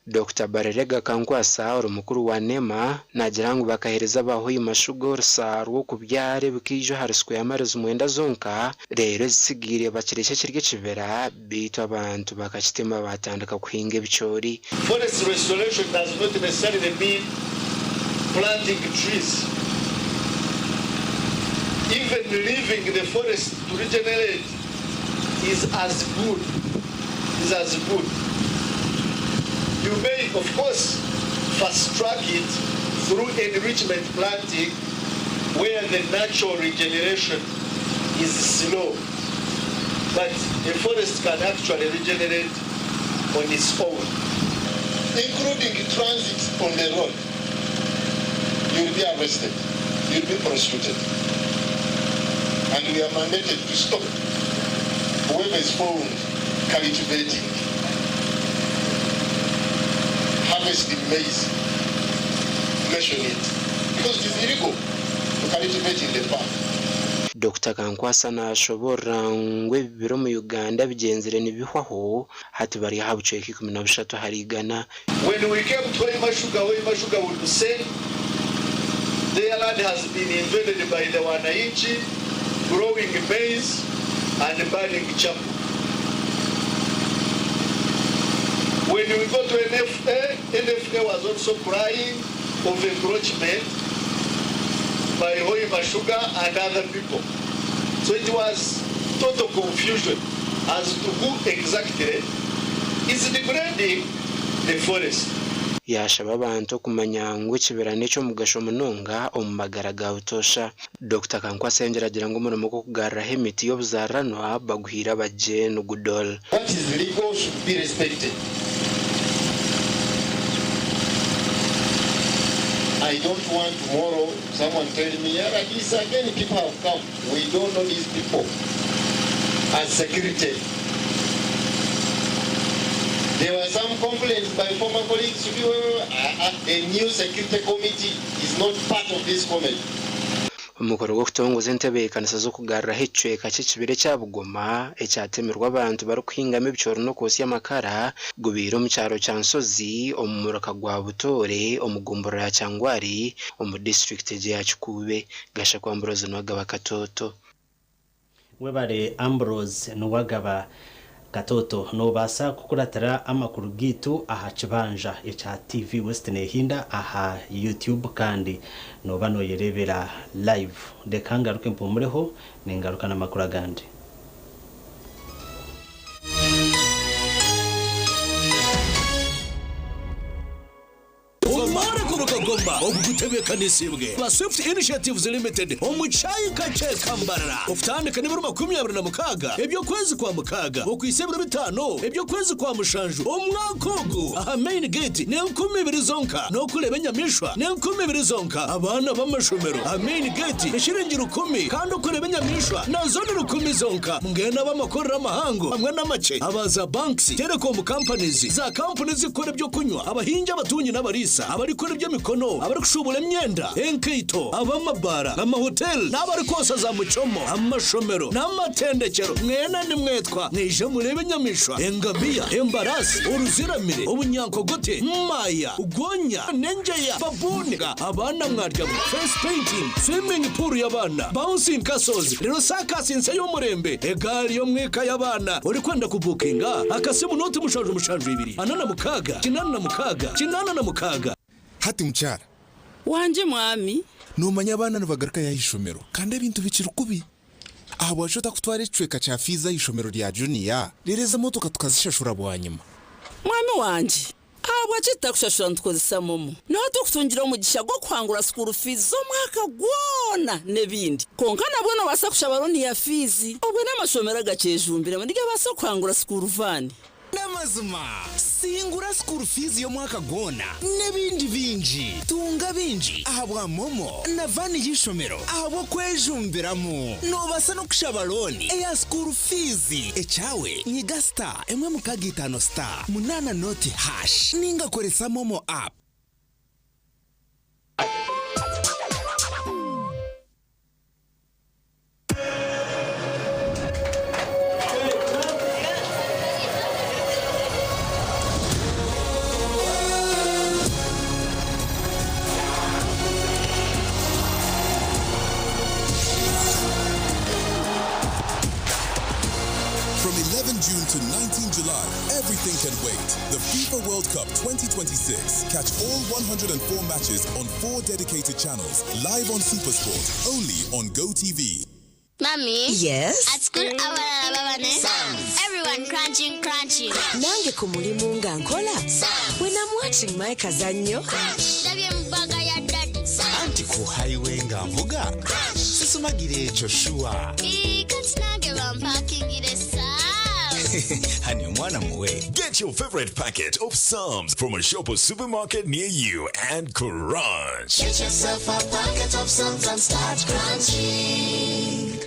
Dr. Barerega Kankwasa urumukuru wa NEMA nagira ngo bakahereza abaho imashugo rusarwo ku byare bikijo hariswe yamarezo mwenda zonka rero zisigire bakireke kirge kibera bito abantu bakakitema batandika kuhinga ibicori. Forest restoration does not necessarily mean planting trees. Even leaving the forest to regenerate is as good. You may, of course, fast track it through enrichment planting where the natural regeneration is slow. But a forest can actually regenerate on its own. Including transit on the road. You'll be arrested. You'll be prosecuted. And we are mandated to stop whoever is found cultivating, harvesting maize, mention it, because it is illegal to cultivate in the park. Dr. Kankwasa nashobora ngwe bibiro mu Uganda bigenzere nibihwaho hati bari habuceke 13 harigana. When we came to Imashuga would say their land has been invaded by the Wananchi, growing maize and burning chapu. When we go to NFA was also crying of encroachment by Imashuga and other people. So it was total confusion as to who exactly is degrading the forest. Yashaba abantu kumanya ngwe kiberane cyo mugasho munonga omumagaraga utosha. Dr. Kankwasa yongeragira ngo umurimo ko kugarra hemiti y'obuzaranwa baguhira baje no gudol. What is legal should be respected. I don't want tomorrow someone telling me, yeah, this again people have come. We don't know these people. As security. There were some complaints by former colleagues to be a new security committee is not part of this committee. Umukoro wo kutongoza entebe kanisa zo kugarra hecweka cy'ikibire cya Bugoma ecyatemerwa abantu bari kwingama ibicoro no kosi y'amakara gubiro mu cyaro cya Nsozi omumuraka gwa Butore omugomboro ya Cyangwari omu district ya Kikube gasha kwa Ambrose Nwagaba Katoto. Webare Ambrose Nwagaba Katoto no basa kukuratara amakuru gitu aha kibanja echa TV Western Hinda aha YouTube kandi no bano yerebera live de kangaruke mpumureho ningaruka na makuru agandi. Gomba ogutebeka nisibwe ba Swift Initiatives Limited omuchayi kache kambarara ufutandika niburu 26 ebyo kwezi kwa mukaga okwisebura 5 ebyo kwezi kwa mushanju omwakogo aha main gate ne 12 zonka no kureba nyamishwa ne 12 zonka abana b'amashomero aha main gate eshiringira 10 kandi kureba nyamishwa na zone 10 zonka mungena b'amakorera amahango hamwe n'amace abaza banks telecom companies za companies zikora byo kunywa abahinja abatunyi n'abarisa abari kora byo mikono abari kushubura imyenda enkeito abamabara amahotel n'abari kosa za mucomo amashomero n'amatendekero mwena ni mwetwa nije murebe nyamishwa engabia embarasi uruziramire ubunyankogote maya ugonya nenjeya babuniga abana mwarya face painting swimming pool y'abana bouncing castles rero sakasi nse y'umurembe egali yo mweka y'abana uri kwenda kubukinga akasimu noti mushaje 2 anana mukaga kinana na mukaga hati mchara wanje mwami numanya abana nabagaruka yahishomero kandi ibintu bikiri kubi abo bashota kutwara icweka cha fiza y'ishomero rya junior rireza motoka tukazishashura bwanyuma mwami wanje habwa kitakushashura ntkozesa momo no tukutungira umugisha gwo kwangura school fees zo mwaka gwona nebindi konka nabwo no basakusha baroni ya fees ubwo n'amashomera gacejumbire mu ndige basa kwangura school van Namazima singura school fees yo mwaka gona nebindi binji tunga binji ahabwa momo na vani yishomero ahabwo kwejumbiramo no basa no kushabaloni eya school fees echawe nyiga star emwe mukagitano star munana noti hash ninga koresa momo app. June to 19 July, everything can wait. The FIFA World Cup 2026. Catch all 104 matches on 4 dedicated channels, live on SuperSport, only on GoTV. Mommy? Yes? At school, everyone crunching. Nange kumulimu nga nkola. When I'm watching my kazanyo. Anti ku highway nga mvuga. Sisumagire Joshua. Honey, mwana muwe. Get your favorite packet of Psalms from a shop or supermarket near you and crunch. Get yourself a packet of Psalms and start crunching.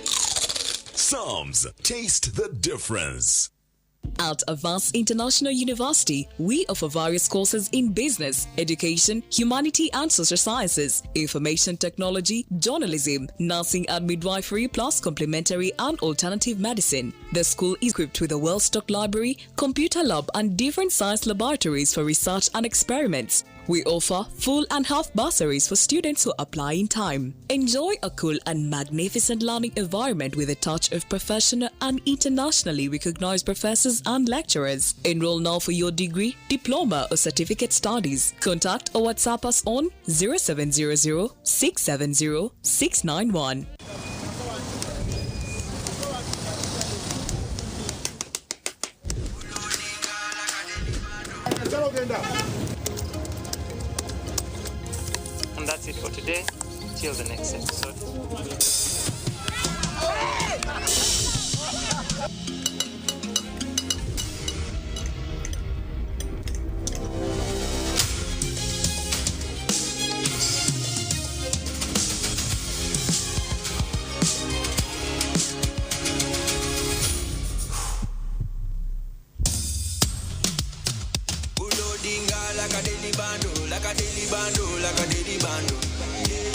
Psalms, taste the difference. At Advanced International University, we offer various courses in business, education, humanity and social sciences, information technology, journalism, nursing and midwifery, plus complementary and alternative medicine. The school is equipped with a well-stocked library, computer lab and different science laboratories for research and experiments. We offer full and half bursaries for students who apply in time. Enjoy a cool and magnificent learning environment with a touch of professional and internationally recognized professors and lecturers. Enroll now for your degree, diploma or certificate studies. Contact or WhatsApp us on 0700 670 691. And that's it for today. Till the next episode.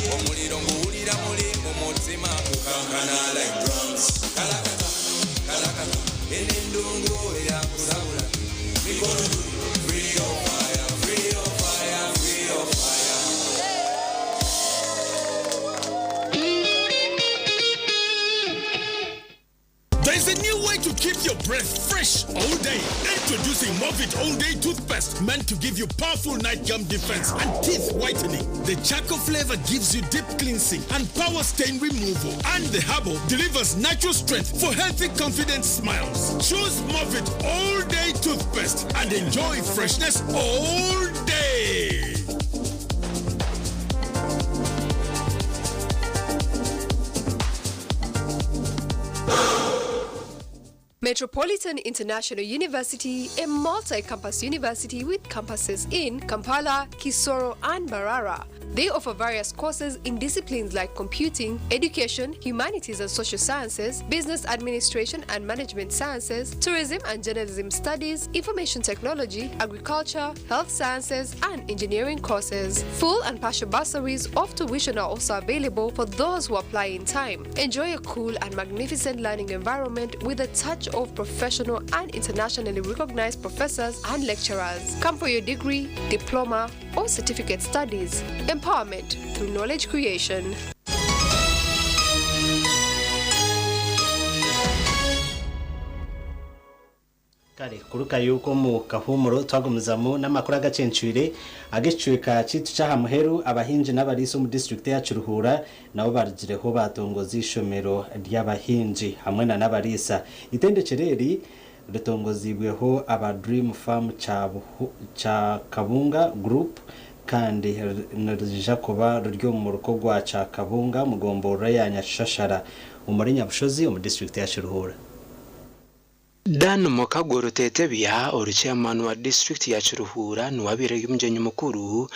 Omuliro nguwulira mulimbo mutima kukankana like drums. Kalakata enendungu eyakulabula mikono free of fire, free of fire, free of fire. There's a new way to keep your breath fresh all day. Introducing Movit All Day Toothpaste, meant to give you powerful night gum defense and teeth whitening. The charcoal flavor gives you deep cleansing and power stain removal. And the herbal delivers natural strength for healthy, confident smiles. Choose Movit All Day Toothpaste and enjoy freshness all day. Metropolitan International University, a multi-campus university with campuses in Kampala, Kisoro, and Mbarara. They offer various courses in disciplines like computing, education, humanities and social sciences, business administration and management sciences, tourism and journalism studies, information technology, agriculture, health sciences, and engineering courses. Full and partial bursaries of tuition are also available for those who apply in time. Enjoy a cool and magnificent learning environment with a touch of professional and internationally recognized professors and lecturers. Come for your degree, diploma, or certificate studies. Empowerment through knowledge creation. Kare kuruka yuko mu kahumuro twagumizamu n'amakuru agacencwire agicweka citu cyahamuheru abahinji n'abariso mu district ya Kiruhura nabo barjireho batongoza ishomero ry'abahinji hamwe na n'abarisa itendecereri rutongozibweho aba Dream Farm cha Kabunga Group kandi narija kuba ruryo mu ruko rwa cha Kabunga mugombora ya Nyashashara umuri Nyabushozi mu district ya Chiruhura. Dan Mokagoro Tetebya chairman wa district ya Chiruhura nuwabire y'umjenyi mukuru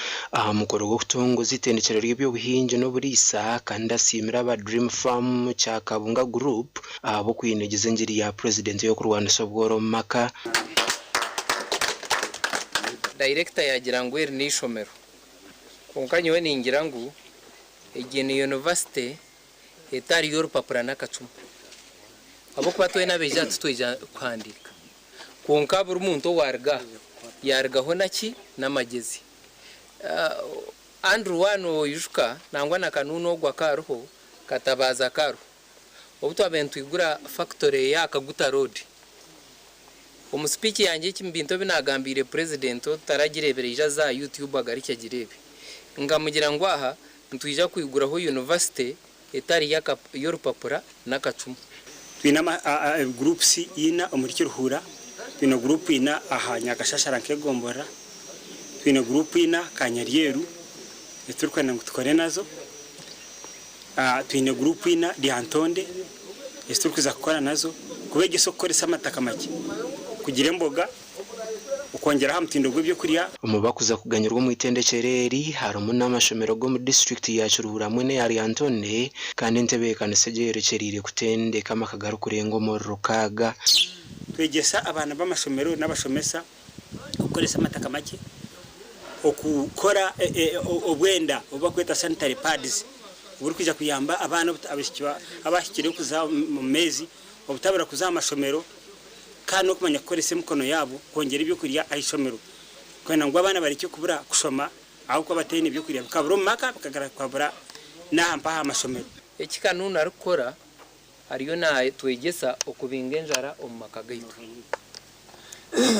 mukoro go kutongoza itendekero ry'ubuhinje no burisa kandi asimira aba Dream Farm cha Kabunga Group abo kwinegeze ngiri ya president yo kurwana sobworo maka director ya Girangweri ni Shomero konkanyiwe ningira ngo egene university etari y'urupapura nakacuma abo kwatwe nabeja tutweja kwandika konka buri muntu yargaho naki namagezi Andrew wano yushuka nangwa na kanuno gwa karuho katabaza karu obuto abantu igura factory ya Kaguta Road umuspeech yanjye kimbinto binagambire president taragirebereja za YouTube agarike girebe ngamugira ngo aha ntwija kwiguraho university etari ya y'urupapura nakacuma twina groups ina umurikiro hura twina group ina aha Nyagashashara Nkegombora twina group ina Kanyaryeru eturukana ngutware nazo twina group ina Diantonde eturukuza gukora nazo kubege sokoresa amataka make kugira imboga ukongera hamutindo gw'ibyo kuriya umubakuza kuganyirwa mu itendekereri harimo n'amashomero go mu district ya Chiruhura mwene ya Antone kandi ntebekana segerekerire kutendeka makagaru kurengo mu rukaga twegesa abana b'amashomero n'abashomesa ukoresa amataka make okukora obwenda obakweta sanitary pads uburi kujya kuyamba abana abashikire kuza mu mezi obutabara kuza amashomero kandi kumanya korese mukono yabo kongera ibyo kuriya ayishomero kwena ngo abana bari cyo kubura kushoma aho ko bateye ibyo kuriya kaburo maka bakagara kwabura nahampa amashomero ekikanunu arukora ariyo na twegesa okubingenjara omakagaitu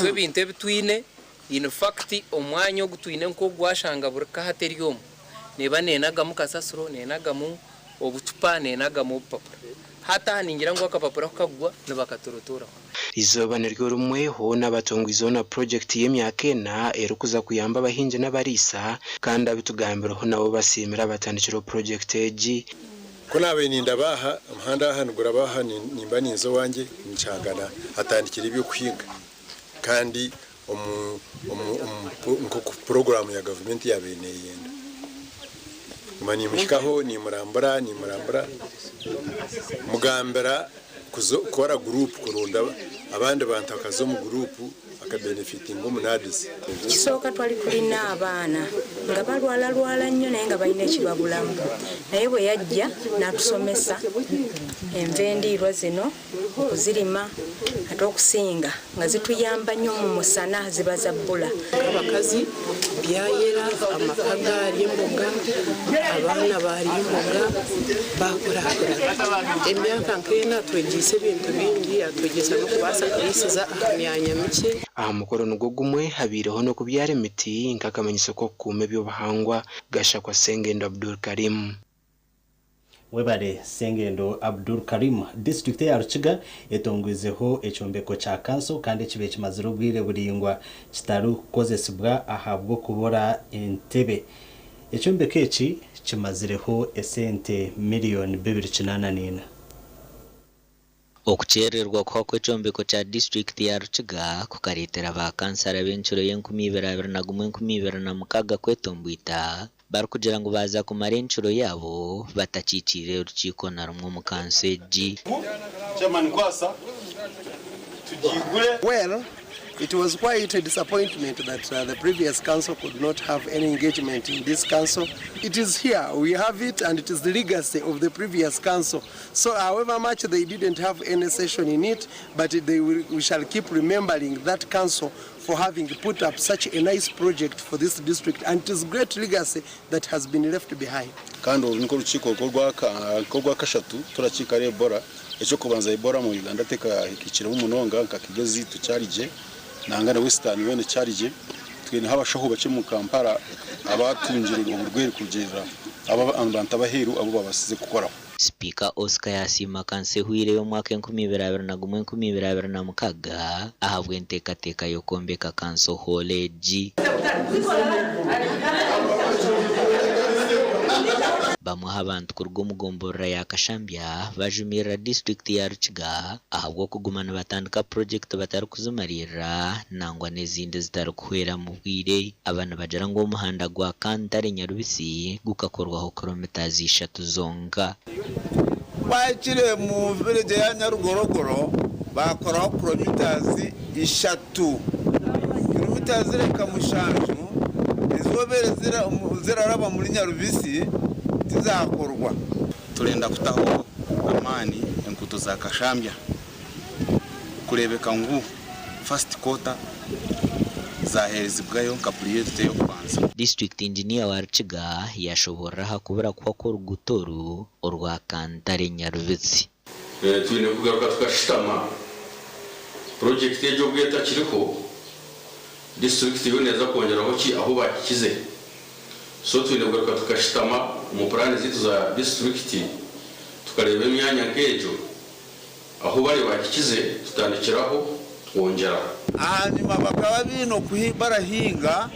twebinte bitwine in fact omwanyo gutwine nko gwashanga burka hateriyo neba nenaga mukasasuro nenaga mu obucupa nenaga mu papura hata ningira ngo akapapura kagwa nabakaturutura izoba niryo rumweho n'abatongwizo na project y'emyakena erukuza kuyamba abahinje n'abarisa kandi abitugambiraho nabo basimira batandikiro project eji kunabe nindabaha amahanda hanugura baha nimba ninzo wanje ncangana atandikira ibyo kwiga kandi nko program ya government ya bene yenda mani mushikaho ni murambara mugambera kora group kurunda abandi bantu akazo mu group akabenefitinga umunadisi kisoka twali kulina abaana nga balwala nnyo naye nga balina ekibabulamu naye bwe yajja n'atusomesa envendiirwa zino okuzirima ate okusinga nga zituyamba nnyo mu musana ziba za bbula abakazi byayera amaka gaali emboga abaana baali emboga bakulakula emyaka nk'ena twegise ebintu bingi atwegesa n'okubaasa kuyisiza myanya mike mukoro nugo gumwe habireho no kubyara imiti nkakamenyese ko kume by'obahangwa gashakwa Sengendo Abdul Karim webare Sengendo Abdul Karim district ya Rukiga etongwezeho echombeko cha kanso kandi kibe kimaziro bwire buringwa kitaru kozesibwa ahabwo kubora entebe echombeko eki kimazireho esente miliyoni 2.8 okuchererwa kwa chombeko cha district ya Rukiga kukaretera bakansara benchuro y'N2021 kwetombwita bari kugira ngo baza kumara enchuro yabo batacicire urukiko na rumwe mu kanseji Well, it was quite a disappointment that the previous council could not have any engagement in this council. It is here, we have it, and it is the legacy of the previous council. So however much they didn't have any session in it, but we shall keep remembering that council for having put up such a nice project for this district, and it is great legacy that has been left behind. Kandi niko ruciko rwa kashatu turacika Ebola ejo kubanza Ebola mu Uganda teka ikicira umunonga kakigezi tucarije nangana Western wene carije twene habashaho bace mu Kampala abatunjire uburwere kugera aba abantu abaheru abo babasize gukora. Speaker Oscar Yasima Kansehuire yo mwaka 2021 ahabwe ntekateka yo kombeka Kanso College. Bamuha abantu kurwo mugombora ya Kashambya bajumira district ya Rukiga ahabwo kugumana batandika project batari kuzumarira nangwa nezindi zitari kuhera mu bwire abana bajara ngo umuhanda gwa Kantare Nyarubisi gukakorwaho kilometers 3 zonga. Bakire mu village ya Nyarugorogoro bakoraho kilometers 3 kilometers reka mushanju izobere ziraraba muri Nyarubisi tizakorwa. Turenda kutaho amani enkuto za Kashambya kurebeka ngu first quarter zaherezibwayo kapuriyete yo kubanza. District engineer wa Rukiga yashobora kubura kwakora gutoru urwa Kantare Nyarubisi. Twine kugaruka tukashitama project ejo bweta kiriko district yoneza kongeraho ki aho bakize. So twine kugaruka tukashitama mu plan zitu za district tukareba imyanya nkejo aho bari bakize tutandikiraho twongera. Hanyuma bakaba bino barahinga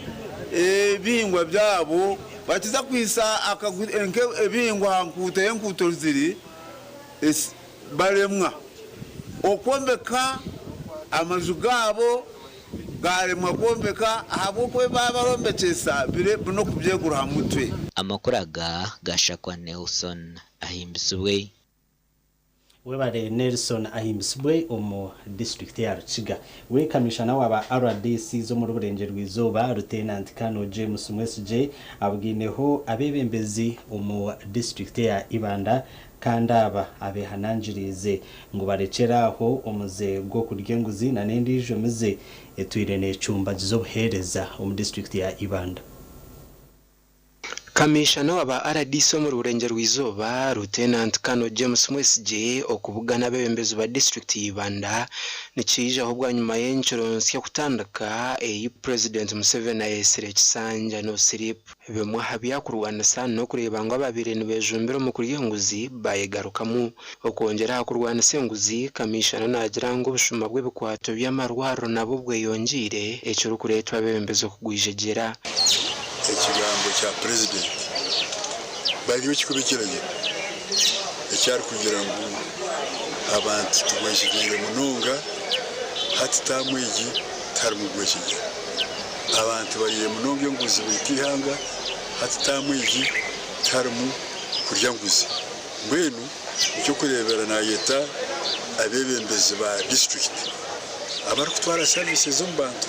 bihingwa byabo bakiza kwisa ebihingwa nkuto ziri baremwa okombeka amazu gabo garemwa kombeka ahabo ko babarombekesa bire no kubyegura hamutwe. Amakuraga gashakwa Nelson ahimbiswe webare Nelson ahimbiswe omu district ya Rukiga. We kamishana waba RDC zo muri Burenge rw'izoba Lieutenant Kano James Mwesije abwineho abebembezi omu district ya Ibanda kandaba abehananjirize ngo barekeraho umuze gwo kuryenguzi na nendi jomeze etwirene cyumba zizobuhereza omu district ya Ibanda. Kamishana waba RDC mu Burenge rw'izoba Lieutenant Kano James Mwesije okubugana bebembezi ba district y'Ibanda nikije ahubwo nyuma y'inchoronsi yo kutandaka President Museveni ayesere Kisanja no Slip bemwe habya kurwana sana no kureba ngo ababire nibejumbira mu kuryenguzi bayegarukamu okongera kurwana senguzi. Kamishana nagira ngo bushuma bwe bikwato by'amarwaro nabo bwe yongire ecyo kuretwa bebembezi okugwijegera. Ikigambo cya president bari bikubikiranye icyari kugira ngo abantu tubashigire mununga hatitamwigi tarumugweshije abantu bariye mununga nguzi bitihanga hatitamwigi tarumu kurya nguzi mbenu cyo kurebera na yeta abebembezi ba district abari kutwara services z'umbantu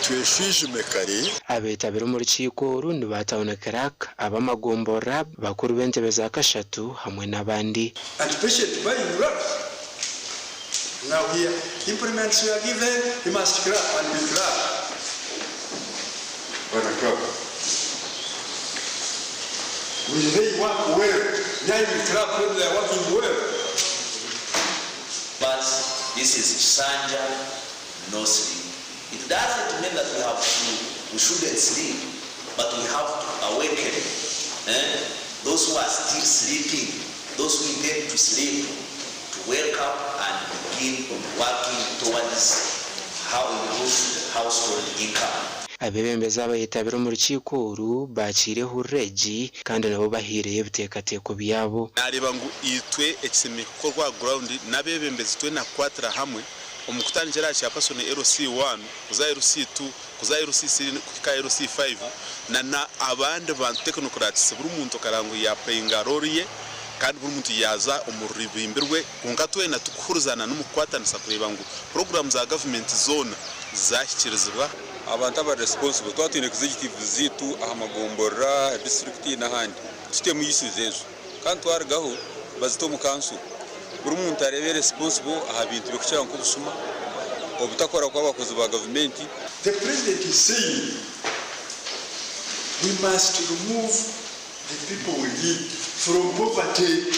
tweshije mekari abetabira mu rukiko rundi batabonekera abamagombora bakuru b'entebe za Kashatu hamwe n'abandi. And patient by Iraq. Now here implements we are given, he must clap and be clap. When I clap. Will they work well? They will clap when they are working well. But this is Sanja, no sleep. It doesn't mean that we shouldn't sleep, but we have to awaken those who are still sleeping, those who intend to sleep, to wake up and begin working towards how we boost household income. Abebembeza bayitabira mu rukiko ru bacireho regi kandi nabo bahireye butekateko byabo. Nareba ngo itwe ekimikorwa ground nabebembezi twe na kwatra hamwe umukutangira cya pasone LC1 kuza LC2 kuza LC3 kukika LC5 na abandi bantu technocrats buri muntu karango ya playinga role kandi buri muntu yaza umuribimbirwe kungatwe na tukuhuruzana n'umukwatanisa kureba ngo program za government zone zashyikirizwa abantu aba responsible twatine executive zitu ahamagombora district n'ahandi system yisizezo kandi twargaho bazito mu council buri muntu arebe responsible aha bintu bikucyanga nko busuma obutakora kw'abakozi ba government. The president is saying we must remove the people we need from poverty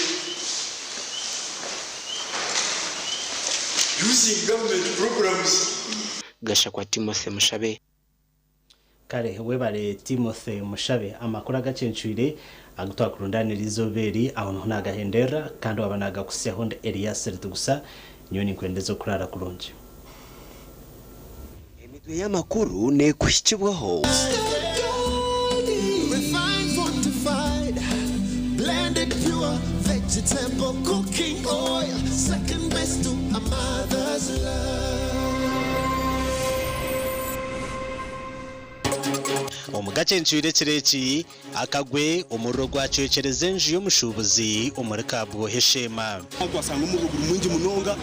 using government programs. Gashakwa Timothy Mushabe. kare webare Timothy Mushabe amakuru agacencuire agutwa kurundanira izoberi aho ntagahendera kandi wabanaga kusyaho nde Elias Ritugusa nyoni kwendezo kurara kurunje emitwe y'amakuru ne kushikibwaho blended pure vegetable cooking oil, second best to a mother's omugacencuire kireki akagwe umurro gwacecereze nju y'omushubuzi omurika bwoheshema kwasanga umuruguru mwingi munonga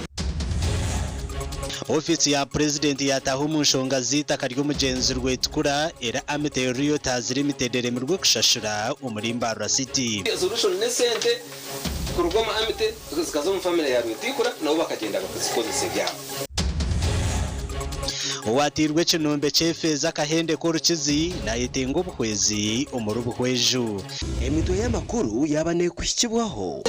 ofisi ya president yataho munshonga zita karyo mugenzi rwetukura era Ameterio Taz Limited remirwe kushashura umurimba City solution nesente kurugoma amite zikazo mu family ya rwetukura nabo bakagenda bakazikoze byabo watirwe kinombe chefeza kahende ko rukizi na yetengo bukwezi umurubu hweju emitwe y'amakuru yabane kushikibwaho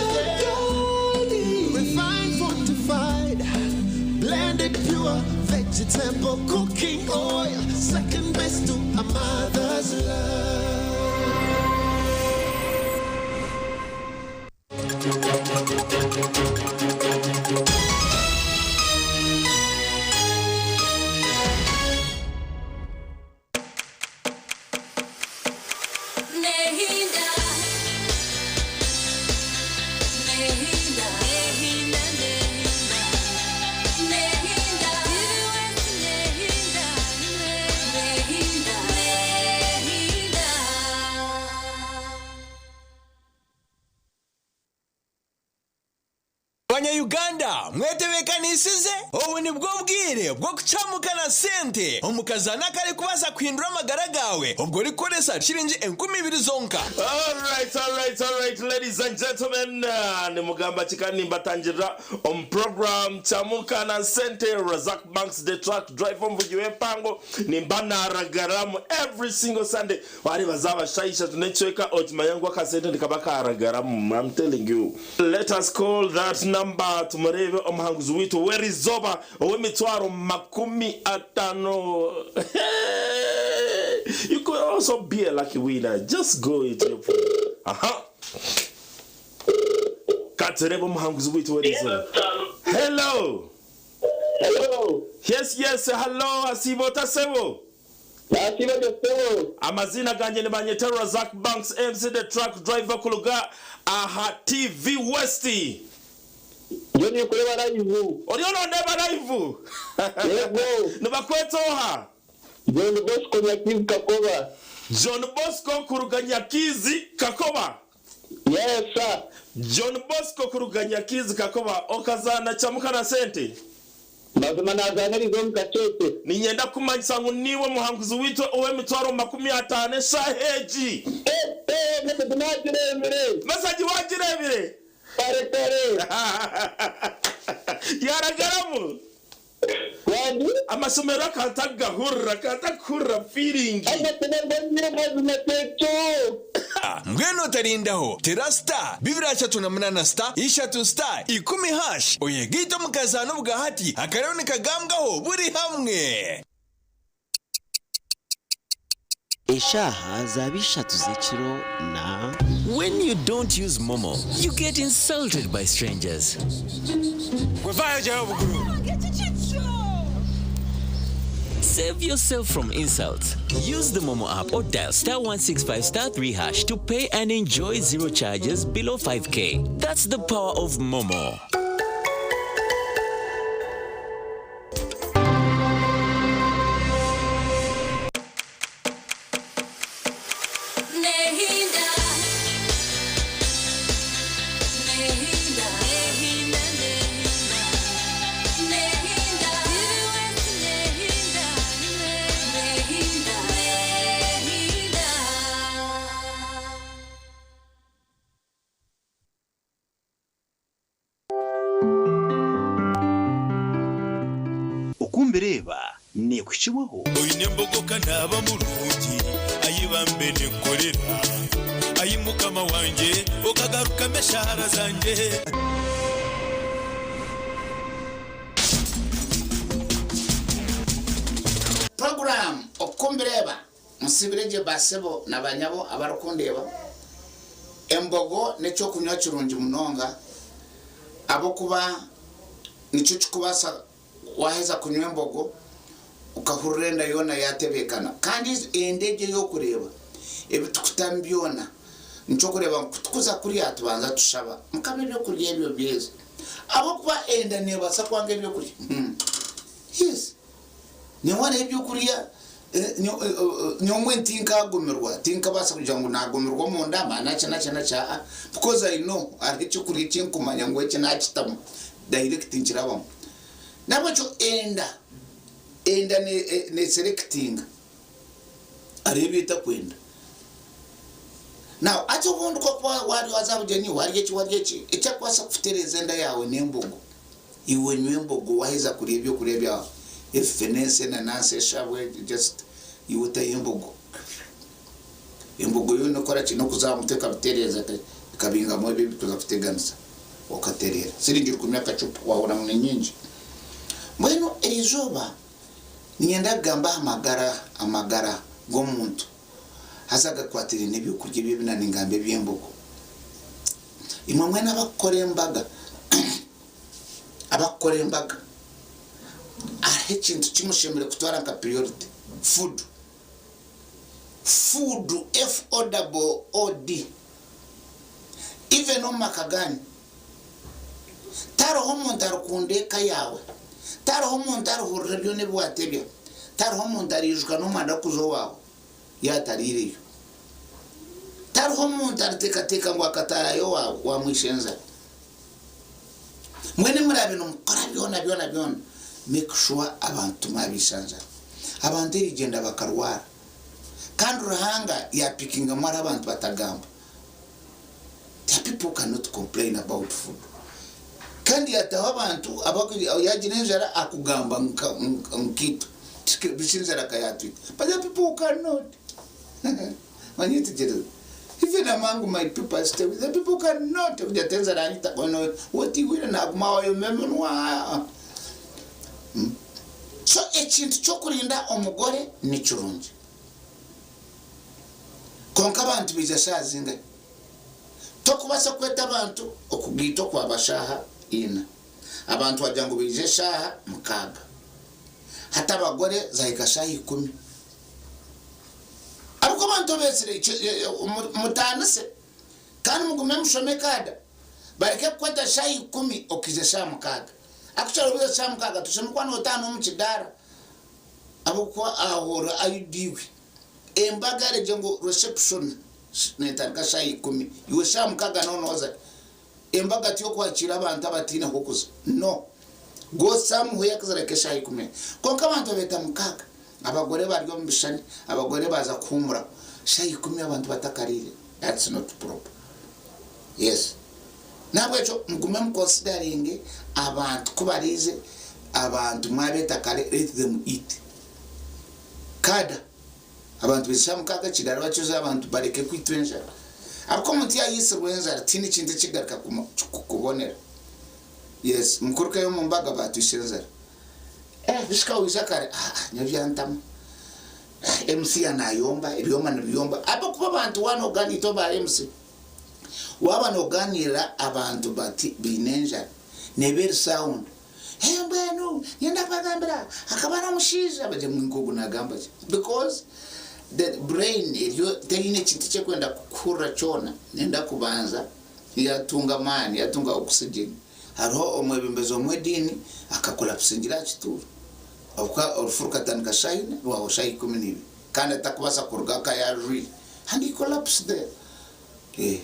blended pure vegetable cooking oil, second best to a mother's Uganda mwetebekanisize ubu ni bwo bwire bwo kucamukana sente omukazana kare kubasa kwindura amagara gawe ubwo rikoresa shiringi 20,000 zonka. Alright, ladies and gentlemen, ni mugamba chikani mbatangira program chamukana sente Razak Banks the truck driver mvugiwe pango ni mbanaragaramu every single Sunday wari bazaba shaisha tunechweka otima yangu akasente nikabaka aragaramu. I'm telling you, let us call that number tumurebe omuhanguzi witu werizoba owemitwaro 50. You could also be a lucky winner. Just go into your phone. Katerebo omuhanguzi witu werizoba. Hello. Yes, hello. Asibo tasebo. Amazina ganje ni banyetero Razak Banks MC the truck driver kuluga aha TV Westi. Joni kureba live. Oriona ndeba live. Yego. Nibakwetoha. John Bosco Nyakizi Kakoba. John Bosco Kuruganyakizi Kakoba. Yes sir. John Bosco Kuruganyakizi Kakoba okazana chamukana sente. Mazima nazanirizo mkachete. Ninyenda kumanyisa ngo niwe muhanguzi witwe owe mitwaro 50 shaheji. Masaji wajirebire. Kare. Yaragaramu. Wandi? Amasomero katakura feeling. Mweno tarindaho terasta bibira chatu na mnana star ishatu star 10 hash oyegito mukazano bwahati akarone kagambwaho buri hamwe. Eshaha zabishatu zechiro na when you don't use Momo, you get insulted by strangers. Save yourself from insults. Use the Momo app or dial *165*3# to pay and enjoy zero charges below 5K. That's the power of Momo. Bereba ne kushiwaho oyine mbogoka naba mulungi ayibambe ne kolera ayimukama wanje okagaruka meshara zanje. Program okumbereba musibireje basebo nabanyabo abarukundeba embogo necho kunywa kirungi munonga abo kuba nicho chikubasa waheza kunywa embogo ukahurenda yona yatebekana kandi endege yo kureba ebitukutambiyona nicho kureba kutukuza kuri atubanza tushaba mukabe byo kurya ebyo byeze abo kuba enda nebasa kwange byo kurya yes ni wana ebyo kurya nyomwe ntinka gomerwa tinka basa kugira ngo nagomerwa mu ndama nacha cha because I know ari cyo kuri kinkumanya ngo eke nakitamo direct nkirabamo nabacho enda ne selecting ari bita kwenda now acho bundu ko wari wazabujeni wari eki ecyakwasa kufutereza enda yawe nembogo iwe nyembogo waheza kuri ebyo kurebya efenese na nase shabwe just iwuta imbogo yo nokora kino kuzamuteka bitereza kabinga mo bibi tuzafuteganisa okaterera siringira kumyaka cupa wahora mu nyinji mbeno ezoba nienda gamba amagara gomuntu hazaga kwatira nebyo kurya bibina ningambe byembogo imwe mwena abakore embaga ahe kintu kimushemere kutwara nka priority food FOOD even omakagani taro homuntu arukundeka yawe taro homuntu aruhurira byo ne bwatebya taro homuntu arijuka no manda kuzo wawe yataririyo taro homuntu ariteka ngo akatara yo wawe wamwishenza mwene murabe no mukora byona make sure abantu mabishanza abantu irigenda bakarwara kandi urahanga ya picking amara abantu batagamba. The people cannot complain about food. Kandi yataho abantu yaginenjara akugamba nkitu bishinzara kayatwita, but the people cannot. Manyitigere even among my people stay with the people cannot ujatenza ranita kono woti wira na kumawa yo memenwa. So ekintu kyokulinda omugore ni kirungi konka abantu bizashazinga tokubasa kweta abantu okugito kwa bashaha ina abantu wajangu bije shaha mukaga hata abagore zahika shahi 10 ariko abantu besire mutanase kandi mugume mushomekada bareke kweta shahi 10 okije shaha mukaga actually biza shaha mukaga tushemukwa no 5 mu kidara abukwa ahora ayudiwe embagare jengo reception netanga shayi 10 iwe shamukaga nonoza embaga tiyo kwakira abantu abatina kokuza no go somewhere kazareke shayi 10 konka abantu beta mukaga abagore baryo mbishani abagore baza kumura shayi 10 abantu batakarire that's not proper. Yes, nabwo cyo mugume considering abantu kubarize abantu mwabeta kare let them eat kada abantu bishamukaga kidara bacuza abantu bareke kwitwenja abako muntu yayisirwenza tini kintu kigarika kubonera. Yes, mukuruka yo mumbaga batushenza bishika wishakare nyavyantama MC anayomba ibyoma nibiyomba abakuba abantu wano gani toba MC waba no ganira abantu bati binenja never sound mbeno yenda bagambira akabana mushiza baje mwingogo nagamba because the brain iyo teyine kintu cyekwenda kukura chona nenda kubanza yatunga mani yatunga oxygen hariho omwebembezo mwedini akakola kusingira kituru abuka orufuruka tanka shayine rwaho shayi 10 kandi atakubasa kuruga ka ya real and he collapsed there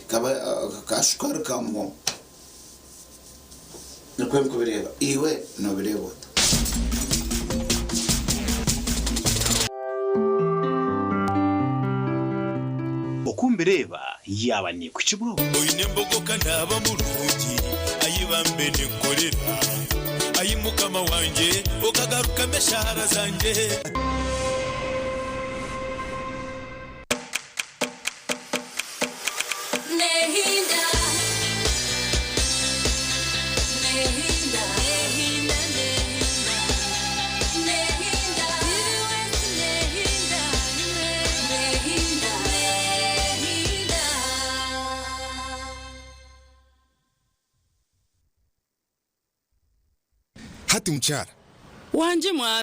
kaba kashukar kamwo nakwe mkubireba iwe no birebo okumbireba yaba ni ku kiburo oyine mbogoka ndaba mulungi ayibambe nekorera ayimukama wanje okagaruka meshara zanje hati mukyala wanje mwana